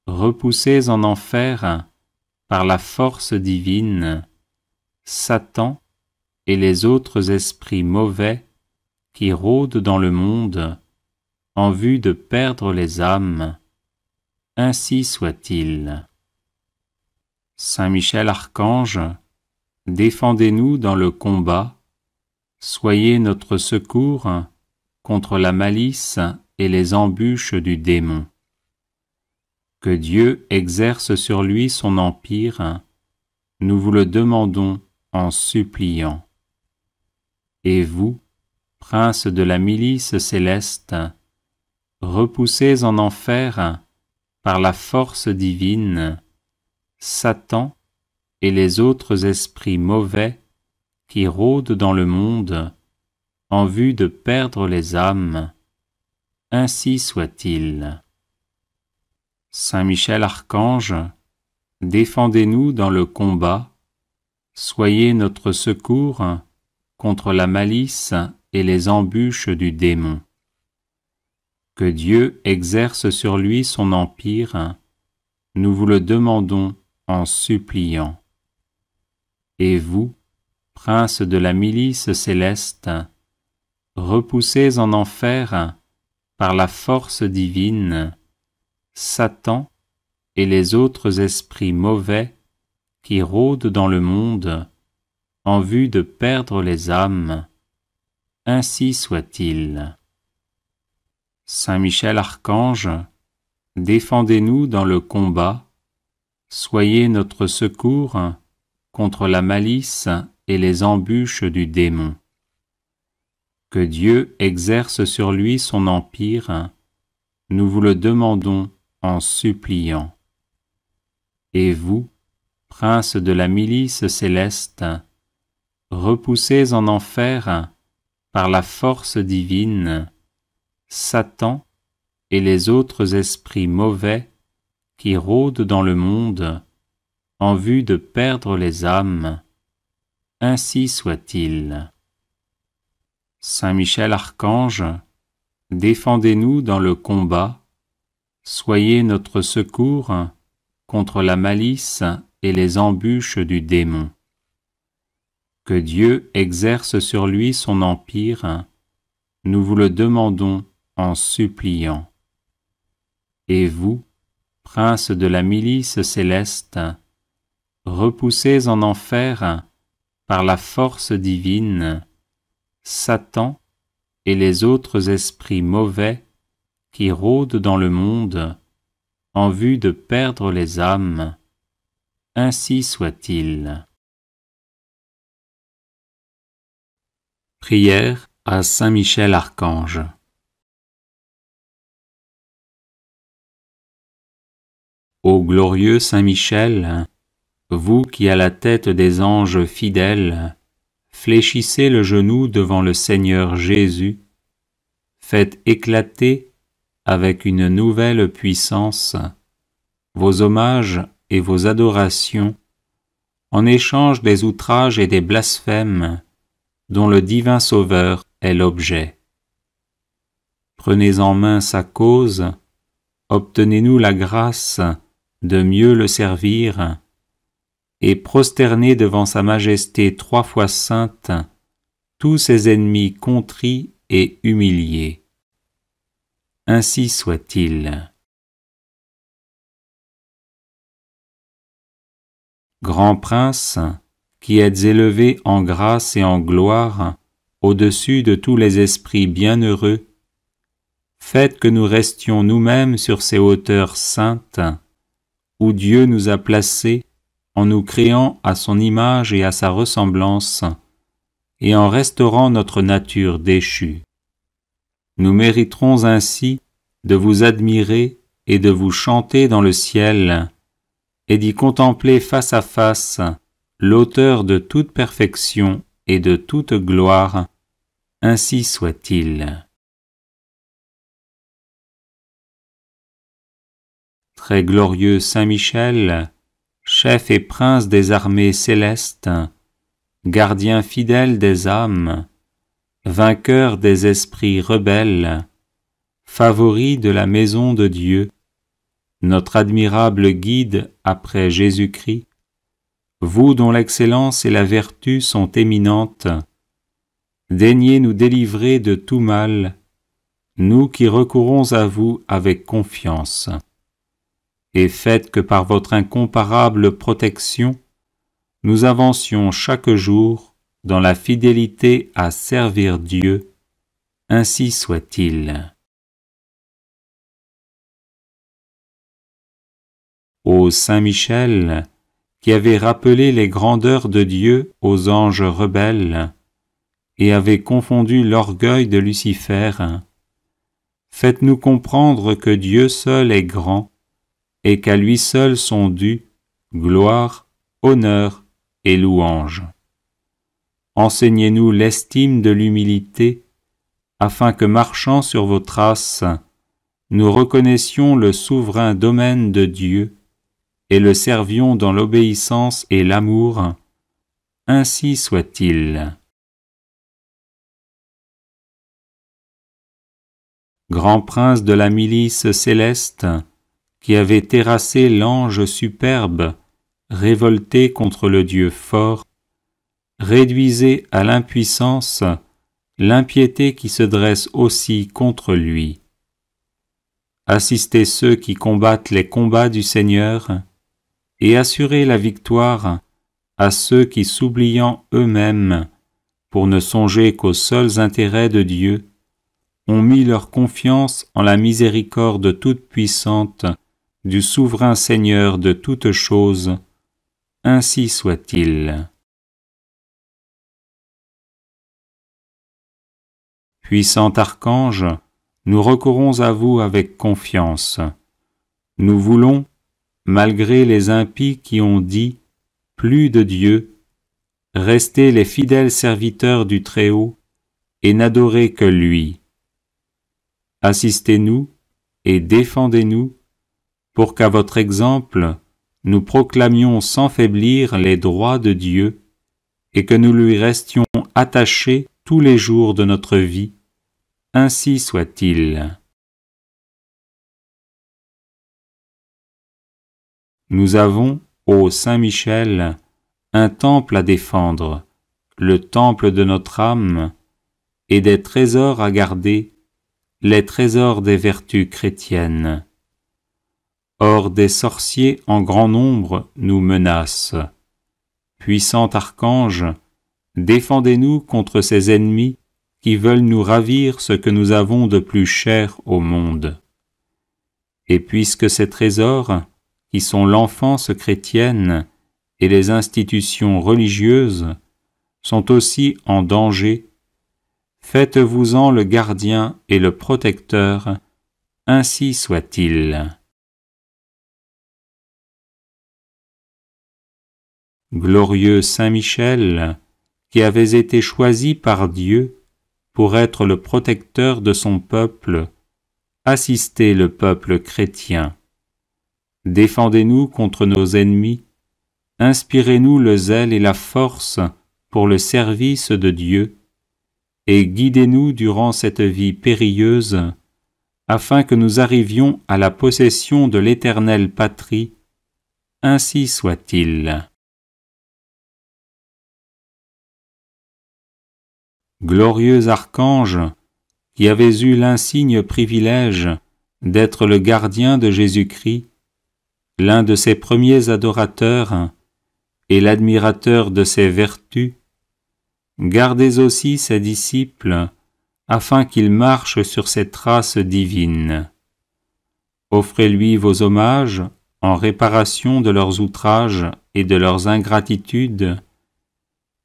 repoussez en enfer, par la force divine, Satan et les autres esprits mauvais qui rôdent dans le monde en vue de perdre les âmes, ainsi soit-il. Saint Michel Archange, défendez-nous dans le combat, soyez notre secours contre la malice et les embûches du démon. Que Dieu exerce sur lui son empire, nous vous le demandons en suppliant. Et vous, prince de la milice céleste, repoussez en enfer, par la force divine, Satan et les autres esprits mauvais qui rôdent dans le monde en vue de perdre les âmes, ainsi soit-il. Saint Michel Archange, défendez-nous dans le combat, soyez notre secours contre la malice et les embûches du démon. Que Dieu exerce sur lui son empire, nous vous le demandons en suppliant. Et vous, prince de la milice céleste, repoussez en enfer, par la force divine, Satan et les autres esprits mauvais qui rôdent dans le monde en vue de perdre les âmes, ainsi soit-il. Saint Michel Archange, défendez-nous dans le combat, soyez notre secours contre la malice et les embûches du démon. Que Dieu exerce sur lui son empire, nous vous le demandons en suppliant. Et vous, prince de la milice céleste, repoussez en enfer, par la force divine, Satan et les autres esprits mauvais qui rôdent dans le monde en vue de perdre les âmes, ainsi soit-il. Saint Michel Archange, défendez-nous dans le combat, soyez notre secours contre la malice et les embûches du démon. Que Dieu exerce sur lui son empire, nous vous le demandons en suppliant. Et vous, prince de la milice céleste, repoussez en enfer, par la force divine, Satan et les autres esprits mauvais qui rôdent dans le monde en vue de perdre les âmes, ainsi soit-il. Prière À Saint Michel Archange. Ô glorieux Saint Michel, vous qui à la tête des anges fidèles, fléchissez le genou devant le Seigneur Jésus, faites éclater avec une nouvelle puissance vos hommages et vos adorations en échange des outrages et des blasphèmes dont le divin Sauveur est l'objet. Prenez en main sa cause, obtenez-nous la grâce de mieux le servir, et prosternez devant sa majesté 3 fois sainte tous ses ennemis contrits et humiliés. Ainsi soit-il. Grand Prince, qui êtes élevé en grâce et en gloire au-dessus de tous les esprits bienheureux, faites que nous restions nous-mêmes sur ces hauteurs saintes, où Dieu nous a placés en nous créant à son image et à sa ressemblance, et en restaurant notre nature déchue. Nous mériterons ainsi de vous admirer et de vous chanter dans le ciel, et d'y contempler face à face l'auteur de toute perfection et de toute gloire. Ainsi soit-il. Très glorieux Saint Michel, chef et prince des armées célestes, gardien fidèle des âmes, vainqueur des esprits rebelles, favori de la maison de Dieu, notre admirable guide après Jésus-Christ, vous dont l'excellence et la vertu sont éminentes, daignez nous délivrer de tout mal, nous qui recourons à vous avec confiance. Et faites que par votre incomparable protection, nous avancions chaque jour dans la fidélité à servir Dieu. Ainsi soit-il. Ô Saint Michel, qui avez rappelé les grandeurs de Dieu aux anges rebelles et avez confondu l'orgueil de Lucifer, faites-nous comprendre que Dieu seul est grand et qu'à lui seul sont dus gloire, honneur et louange. Enseignez-nous l'estime de l'humilité, afin que, marchant sur vos traces, nous reconnaissions le souverain domaine de Dieu et le servions dans l'obéissance et l'amour. Ainsi soit-il. Grand prince de la milice céleste, qui avait terrassé l'ange superbe, révolté contre le Dieu fort, réduisez à l'impuissance l'impiété qui se dresse aussi contre lui. Assistez ceux qui combattent les combats du Seigneur, et assurez la victoire à ceux qui, s'oubliant eux-mêmes, pour ne songer qu'aux seuls intérêts de Dieu, ont mis leur confiance en la miséricorde toute-puissante du souverain Seigneur de toutes choses. Ainsi soit-il. Puissant archange, nous recourons à vous avec confiance. Nous voulons, malgré les impies qui ont dit « plus de Dieu », rester les fidèles serviteurs du Très-Haut et n'adorer que lui. Assistez-nous et défendez-nous pour qu'à votre exemple, nous proclamions sans faiblir les droits de Dieu et que nous lui restions attachés tous les jours de notre vie. Ainsi soit-il. Nous avons, ô Saint Michel, un temple à défendre, le temple de notre âme, et des trésors à garder, les trésors des vertus chrétiennes. Or des sorciers en grand nombre nous menacent. Puissant archange, défendez-nous contre ces ennemis qui veulent nous ravir ce que nous avons de plus cher au monde. Et puisque ces trésors, qui sont l'enfance chrétienne et les institutions religieuses, sont aussi en danger, Faites-vous-en le gardien et le protecteur, ainsi soit-il. Glorieux Saint Michel, qui avez été choisi par Dieu pour être le protecteur de son peuple, assistez le peuple chrétien. Défendez-nous contre nos ennemis, inspirez-nous le zèle et la force pour le service de Dieu, et guidez-nous durant cette vie périlleuse, afin que nous arrivions à la possession de l'éternelle patrie, ainsi soit-il. Glorieux archange, qui avez eu l'insigne privilège d'être le gardien de Jésus-Christ, l'un de ses premiers adorateurs et l'admirateur de ses vertus, gardez aussi ses disciples, afin qu'ils marchent sur ses traces divines. Offrez-lui vos hommages en réparation de leurs outrages et de leurs ingratitudes,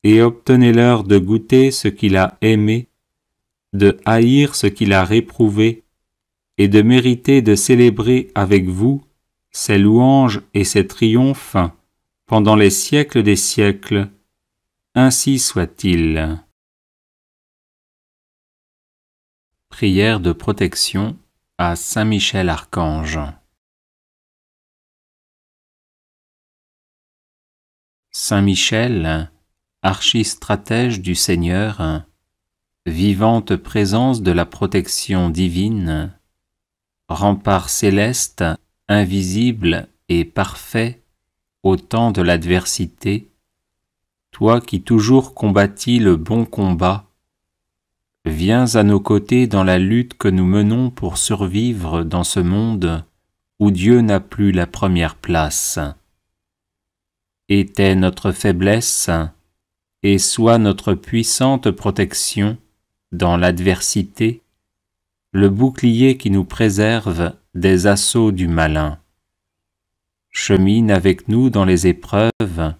et obtenez-leur de goûter ce qu'il a aimé, de haïr ce qu'il a réprouvé, et de mériter de célébrer avec vous ses louanges et ses triomphes pendant les siècles des siècles, ainsi soit-il. Prière de protection à Saint Michel Archange. Saint Michel, archistratège du Seigneur, vivante présence de la protection divine, rempart céleste, invisible et parfait au temps de l'adversité, toi qui toujours combattis le bon combat, viens à nos côtés dans la lutte que nous menons pour survivre dans ce monde où Dieu n'a plus la première place. Était notre faiblesse, et sois notre puissante protection dans l'adversité, le bouclier qui nous préserve des assauts du malin. Chemine avec nous dans les épreuves,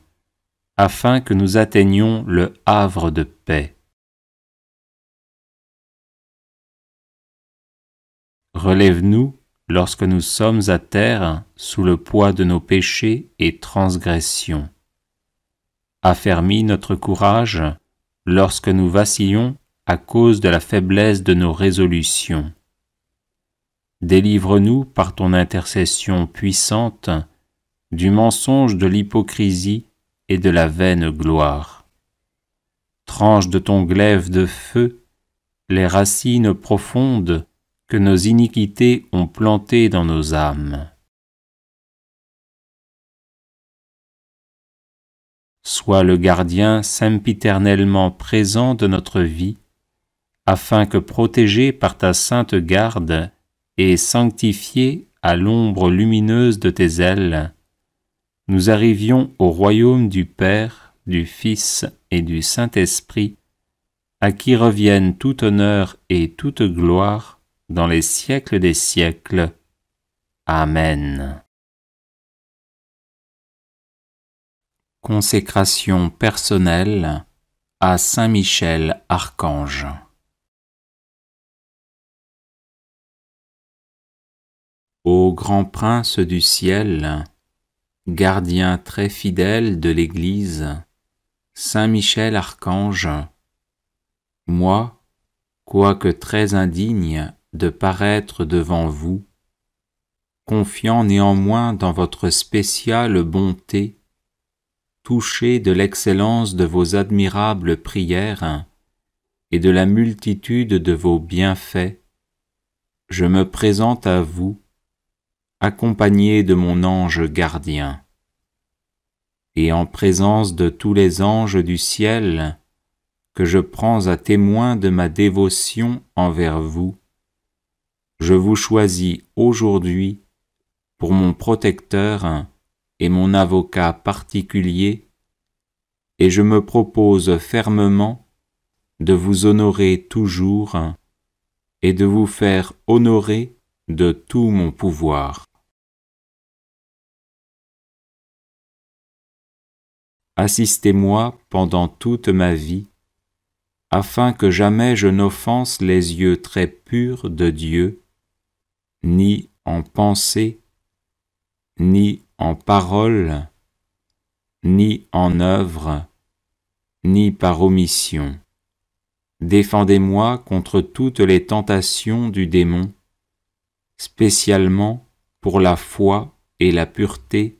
afin que nous atteignions le havre de paix. Relève-nous lorsque nous sommes à terre sous le poids de nos péchés et transgressions. Affermis notre courage lorsque nous vacillons à cause de la faiblesse de nos résolutions. Délivre-nous par ton intercession puissante du mensonge de l'hypocrisie et de la vaine gloire. Tranche de ton glaive de feu les racines profondes que nos iniquités ont plantées dans nos âmes. Sois le gardien sempiternellement présent de notre vie, afin que, protégés par ta sainte garde et sanctifiés à l'ombre lumineuse de tes ailes, nous arrivions au royaume du Père, du Fils et du Saint-Esprit, à qui reviennent tout honneur et toute gloire dans les siècles des siècles. Amen. Consécration personnelle à Saint Michel Archange. Ô grand prince du ciel, gardien très fidèle de l'Église, Saint Michel Archange, moi, quoique très indigne de paraître devant vous, confiant néanmoins dans votre spéciale bonté, touché de l'excellence de vos admirables prières et de la multitude de vos bienfaits, je me présente à vous, accompagné de mon ange gardien. Et en présence de tous les anges du ciel, que je prends à témoin de ma dévotion envers vous, je vous choisis aujourd'hui pour mon protecteur et mon avocat particulier, et je me propose fermement de vous honorer toujours et de vous faire honorer de tout mon pouvoir. Assistez-moi pendant toute ma vie, afin que jamais je n'offense les yeux très purs de Dieu, ni en pensée, ni en parole, ni en œuvre, ni par omission. Défendez-moi contre toutes les tentations du démon, spécialement pour la foi et la pureté,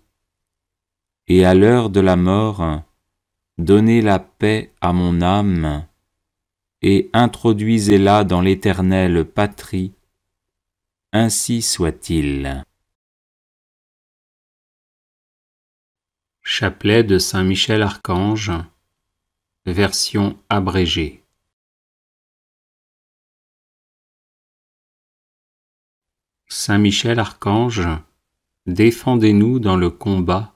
et à l'heure de la mort, donnez la paix à mon âme, et introduisez-la dans l'éternelle patrie, ainsi soit-il. Chapelet de Saint Michel Archange, version abrégée. Saint Michel Archange, défendez-nous dans le combat,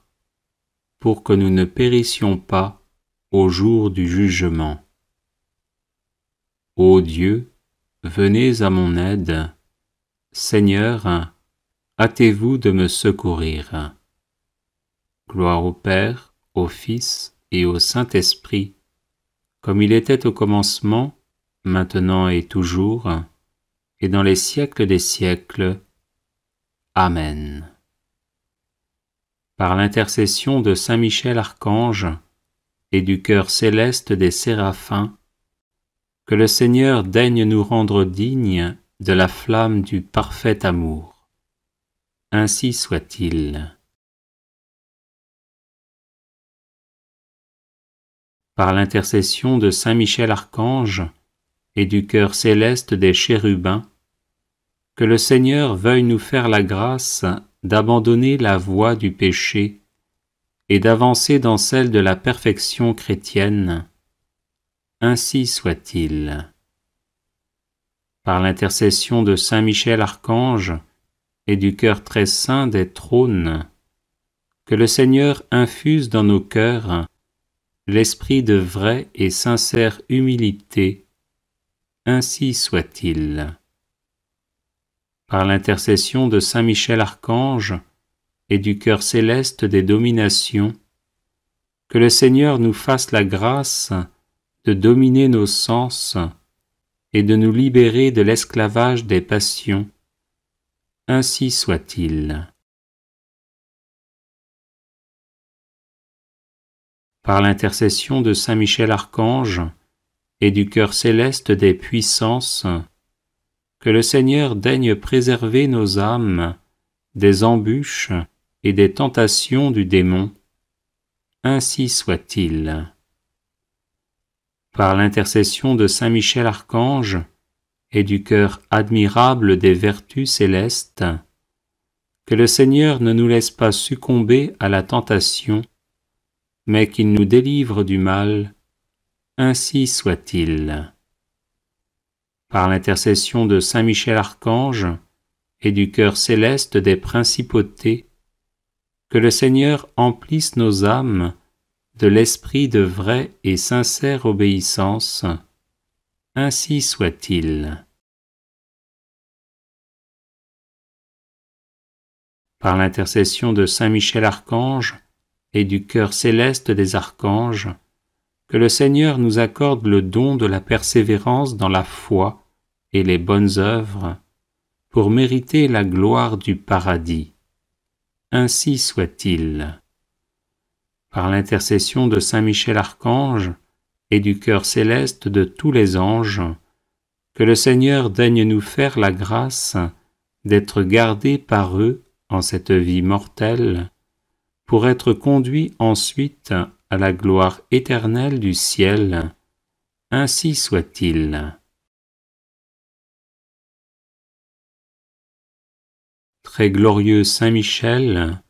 pour que nous ne périssions pas au jour du jugement. Ô Dieu, venez à mon aide. Seigneur, hâtez-vous de me secourir. Gloire au Père, au Fils et au Saint-Esprit, comme il était au commencement, maintenant et toujours, et dans les siècles des siècles. Amen. Par l'intercession de Saint Michel Archange et du cœur céleste des séraphins, que le Seigneur daigne nous rendre dignes de la flamme du parfait amour. Ainsi soit-il. Par l'intercession de Saint Michel Archange et du cœur céleste des chérubins, que le Seigneur veuille nous faire la grâce d'abandonner la voie du péché et d'avancer dans celle de la perfection chrétienne. Ainsi soit-il. Par l'intercession de Saint Michel Archange et du cœur très saint des trônes, que le Seigneur infuse dans nos cœurs l'esprit de vraie et sincère humilité. Ainsi soit-il. Par l'intercession de Saint Michel Archange et du cœur céleste des dominations, que le Seigneur nous fasse la grâce de dominer nos sens et de nous libérer de l'esclavage des passions. Ainsi soit-il. Par l'intercession de Saint Michel Archange et du cœur céleste des puissances, que le Seigneur daigne préserver nos âmes des embûches et des tentations du démon. Ainsi soit-il. Par l'intercession de Saint Michel Archange et du cœur admirable des vertus célestes, que le Seigneur ne nous laisse pas succomber à la tentation, mais qu'il nous délivre du mal. Ainsi soit-il. Par l'intercession de Saint Michel Archange et du cœur céleste des principautés, que le Seigneur emplisse nos âmes de l'esprit de vraie et sincère obéissance. Ainsi soit-il. Par l'intercession de Saint Michel Archange et du cœur céleste des archanges, que le Seigneur nous accorde le don de la persévérance dans la foi et les bonnes œuvres, pour mériter la gloire du paradis. Ainsi soit-il. Par l'intercession de Saint Michel Archange et du cœur céleste de tous les anges, que le Seigneur daigne nous faire la grâce d'être gardés par eux en cette vie mortelle, pour être conduits ensuite à la gloire éternelle du ciel. Ainsi soit-il. Très glorieux Saint Michel,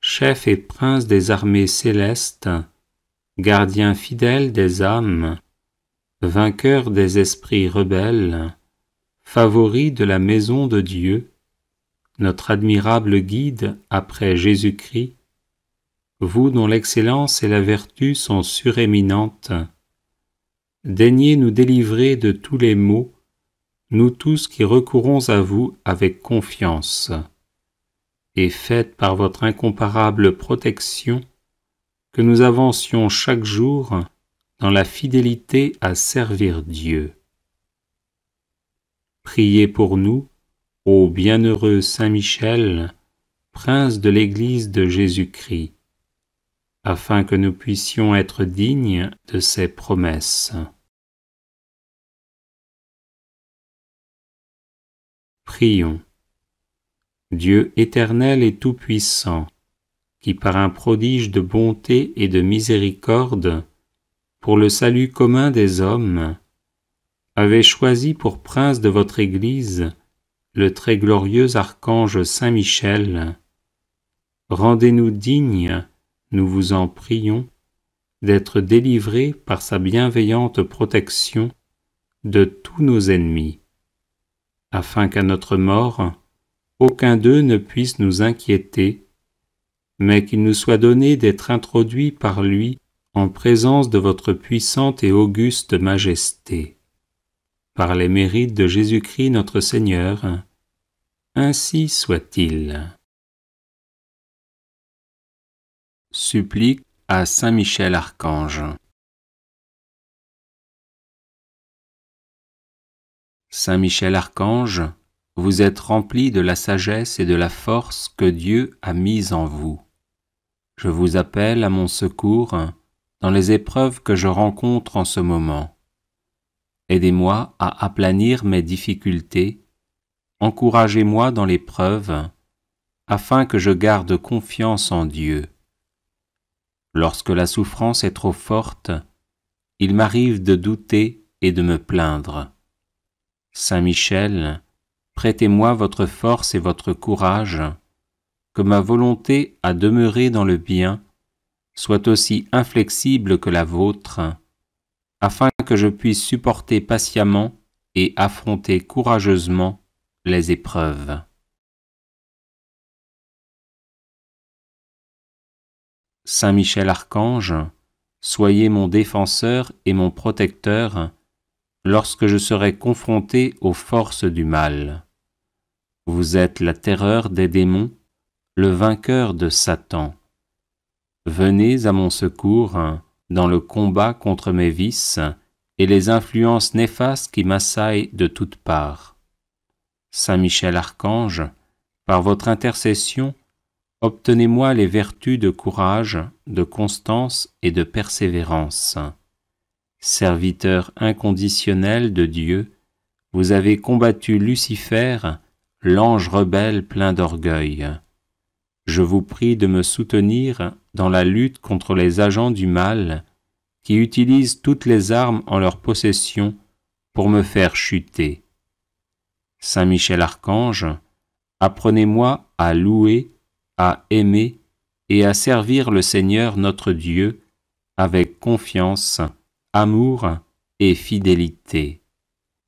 chef et prince des armées célestes, gardien fidèle des âmes, vainqueur des esprits rebelles, favori de la maison de Dieu, notre admirable guide après Jésus-Christ, vous dont l'excellence et la vertu sont suréminentes, daignez nous délivrer de tous les maux, nous tous qui recourons à vous avec confiance, et faites par votre incomparable protection que nous avancions chaque jour dans la fidélité à servir Dieu. Priez pour nous, ô bienheureux Saint Michel, prince de l'Église de Jésus-Christ, afin que nous puissions être dignes de ses promesses. Prions. Dieu éternel et tout-puissant, qui par un prodige de bonté et de miséricorde, pour le salut commun des hommes, avez choisi pour prince de votre Église le très glorieux archange Saint Michel. Rendez-nous dignes, nous vous en prions, d'être délivrés par sa bienveillante protection de tous nos ennemis, afin qu'à notre mort, aucun d'eux ne puisse nous inquiéter, mais qu'il nous soit donné d'être introduits par lui en présence de votre puissante et auguste majesté. Par les mérites de Jésus-Christ notre Seigneur, ainsi soit-il. Supplique à Saint Michel Archange. Saint Michel Archange, vous êtes rempli de la sagesse et de la force que Dieu a mise en vous. Je vous appelle à mon secours dans les épreuves que je rencontre en ce moment. Aidez-moi à aplanir mes difficultés, encouragez-moi dans l'épreuve, afin que je garde confiance en Dieu. Lorsque la souffrance est trop forte, il m'arrive de douter et de me plaindre. Saint Michel, prêtez-moi votre force et votre courage, que ma volonté à demeurer dans le bien soit aussi inflexible que la vôtre, afin que je puisse supporter patiemment et affronter courageusement les épreuves. Saint Michel Archange, soyez mon défenseur et mon protecteur lorsque je serai confronté aux forces du mal. Vous êtes la terreur des démons, le vainqueur de Satan. Venez à mon secours dans le combat contre mes vices et les influences néfastes qui m'assaillent de toutes parts. Saint Michel Archange, par votre intercession, obtenez-moi les vertus de courage, de constance et de persévérance. Serviteur inconditionnel de Dieu, vous avez combattu Lucifer, l'ange rebelle plein d'orgueil. Je vous prie de me soutenir dans la lutte contre les agents du mal qui utilisent toutes les armes en leur possession pour me faire chuter. Saint Michel Archange, apprenez-moi à louer, à aimer et à servir le Seigneur notre Dieu avec confiance, amour et fidélité.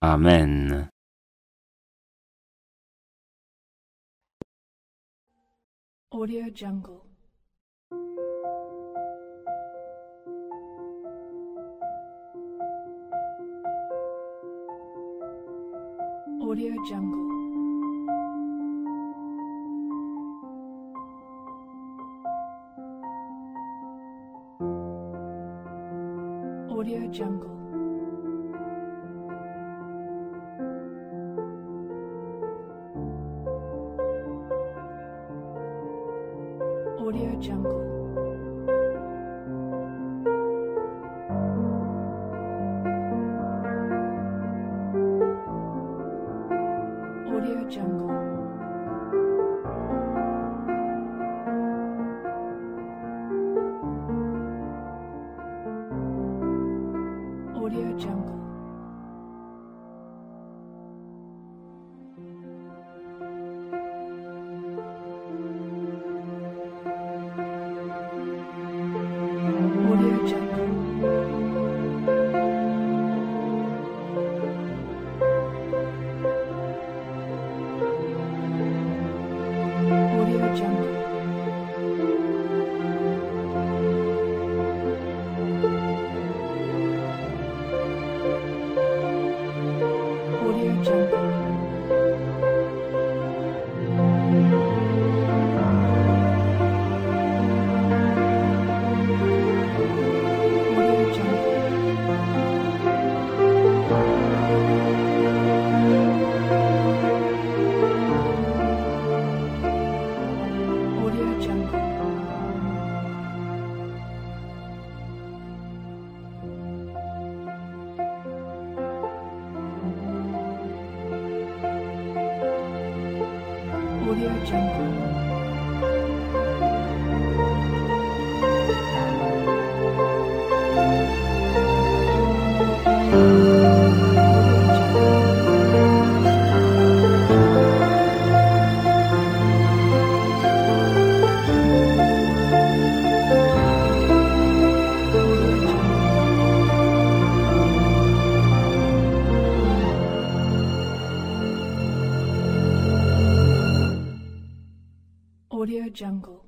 Amen. Audio Jungle. Audio Jungle. Audio Jungle. Audio Jungle. Audio Jungle. Audio Jungle. Audio Jungle. Audio Jungle. Jungle. Audio Jungle.